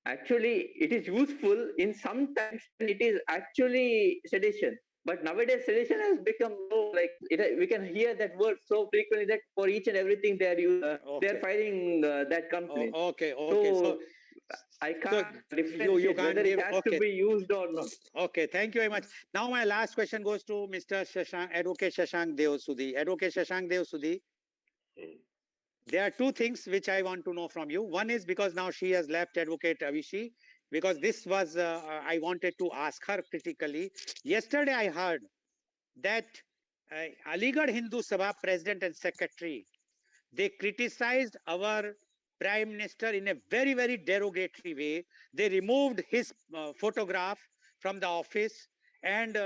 actually, it is useful in some times when it is actually sedition. But nowadays, sedition has become we can hear that word so frequently that for each and everything they are filing that complaint. Okay. So I can't differentiate whether it has to be used or not. Okay, thank you very much. Now my last question goes to Mr. Advocate 𝐂𝐀𝐑𝐔 𝐍𝐄𝐖𝐒. Advocate 𝐂𝐂𝐑𝐔 𝐍𝐄𝐖𝐒. There are two things which I want to know from you. One is because now she has left Advocate Avishi, because this was, I wanted to ask her critically. Yesterday I heard that Aligarh Hindu Sabha President and Secretary, they criticized our Prime Minister in a very, very derogatory way. They removed his photograph from the office and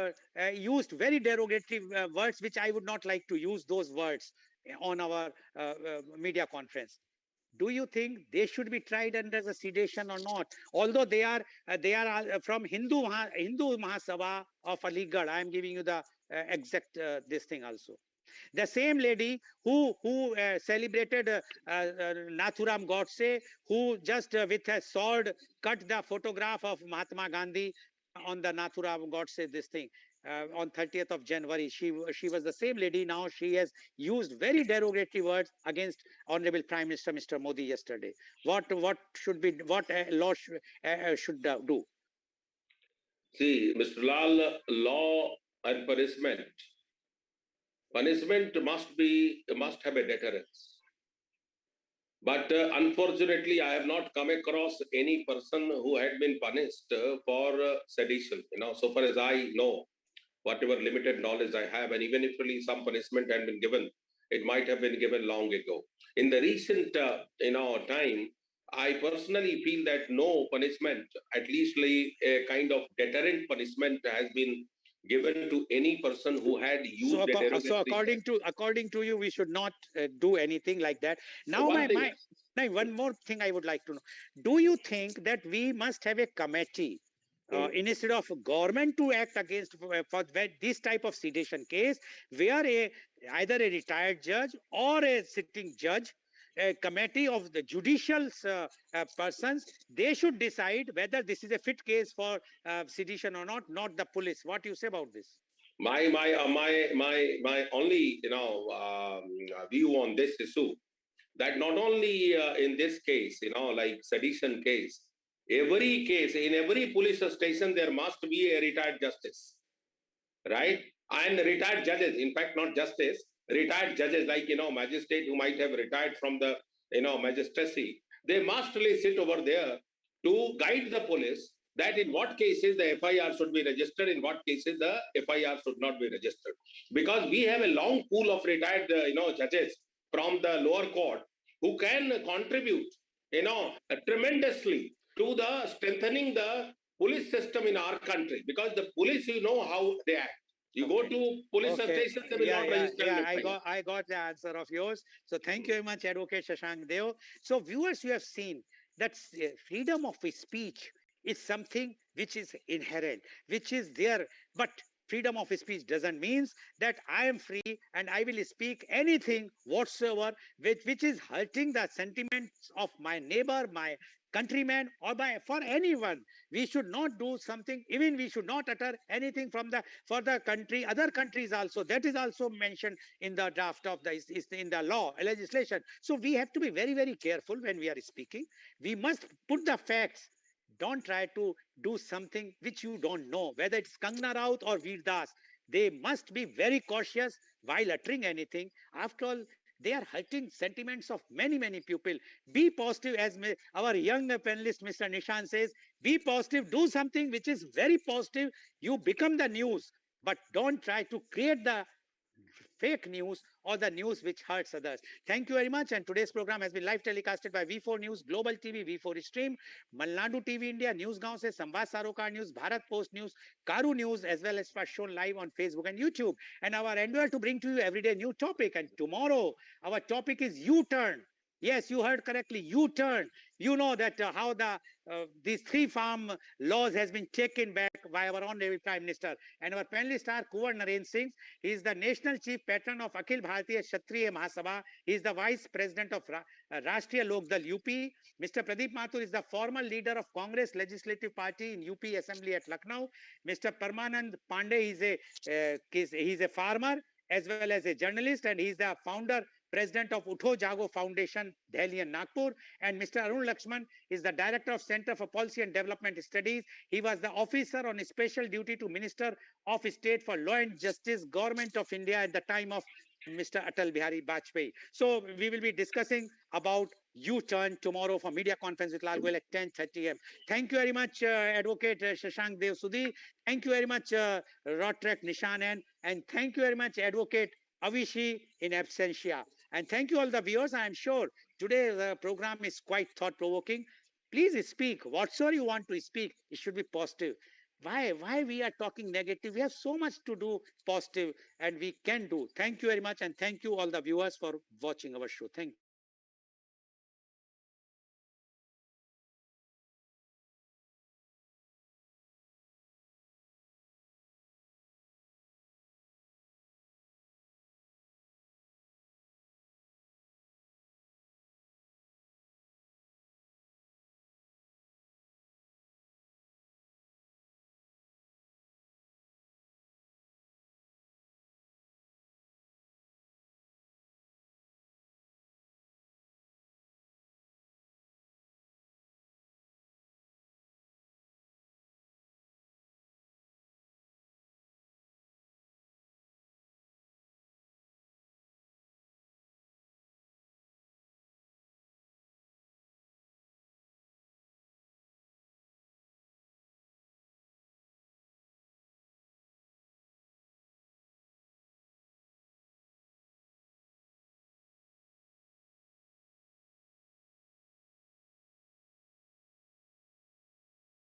used very derogatory words, which I would not like to use those words on our media conference. Do you think they should be tried under the sedation or not? Although they are from Hindu Mahasabha of Aligarh. I am giving you the exact this thing also. The same lady who celebrated Nathuram Godse, who just with a sword cut the photograph of Mahatma Gandhi on the Nathuram Godse this thing on 30th of January. She was the same lady. Now she has used very derogatory words against Honorable Prime Minister Mr. Modi yesterday. What should be law should do? See, Mr. Lal, law and punishment must have a deterrence. But unfortunately, I have not come across any person who had been punished for sedition. So far as I know, whatever limited knowledge I have, and even if really some punishment had been given, it might have been given long ago. In the recent time, I personally feel that no punishment, at least a kind of deterrent punishment, has been given to any person who had used so according to you, we should not do anything like that. Now one more thing I would like to know. Do you think that we must have a committee instead of government to act against for this type of sedition case, where either a retired judge or a sitting judge, a committee of the judicial persons, they should decide whether this is a fit case for sedition or not the police? What do you say about this? My only view on this issue, that not only in this case, like sedition case, in every police station there must be a retired justice, right? and retired judges, in fact, not justice, retired judges like, magistrate who might have retired from the, magistracy, they must really sit over there to guide the police that in what cases the FIR should be registered, in what cases the FIR should not be registered. Because we have a long pool of retired, judges from the lower court who can contribute, tremendously to the strengthening the police system in our country. Because the police, how they act. You go to police station, they will not register. I got the answer of yours. So thank you very much, Advocate Shashank Deo. So viewers, you have seen that freedom of speech is something which is inherent, which is there. But freedom of speech doesn't mean that I am free and I will speak anything whatsoever which is hurting the sentiments of my neighbor, my countrymen, or for anyone. We should not do something, even we should not utter anything for the country, other countries also. That is also mentioned in the draft of in the law, legislation. So we have to be very, very careful when we are speaking. We must put the facts. Don't try to do something which you don't know, whether it's Kangna Raut or Veer Das. They must be very cautious while uttering anything. After all, they are hurting sentiments of many, many people. Be positive, as our young panelist, Mr. Nishan, says, be positive, do something which is very positive. You become the news, but don't try to create the fake news or the news which hurts others. Thank you very much. And today's program has been live telecasted by V4 News, Global TV, V4 Stream, Malnadu TV India, Newsgaon se Samvad Sarokar News, Bharat Post News, Caru News, as well as shown live on Facebook and YouTube. And our endeavor to bring to you everyday new topic. And tomorrow, our topic is U-turn. Yes, you heard correctly, U-turn. You know that how these three farm laws has been taken back by our honorable Prime Minister. And our panelists are Kuwar Naren Singh. He is the National Chief Patron of Akhil Bharatiya Kshatriya Mahasabha. He is the Vice President of Rashtriya Lok Dal UP. Mr. Pradeep Mathur is the former leader of Congress Legislative Party in UP Assembly at Lucknow. Mr. Parmanand Pandey is a farmer as well as a journalist, and he is the founder President of Utho Jago Foundation, Delhi and Nagpur. And Mr. Arun Lakshman is the Director of Center for Policy and Development Studies. He was the officer on special duty to Minister of State for Law and Justice, Government of India at the time of Mr. Atal Bihari Vajpayee. So we will be discussing about U-turn tomorrow for media conference with Lal Goel at 10:30 a.m. Thank you very much, Advocate Shashank Dev Sudhi. Thank you very much, Rotrek Nishan, and thank you very much, Advocate Avishi in absentia. And thank you all the viewers. I am sure today the program is quite thought-provoking. Please speak. Whatsoever you want to speak, it should be positive. Why we are talking negative? We have so much to do positive, and we can do. Thank you very much, and thank you all the viewers for watching our show. Thank you.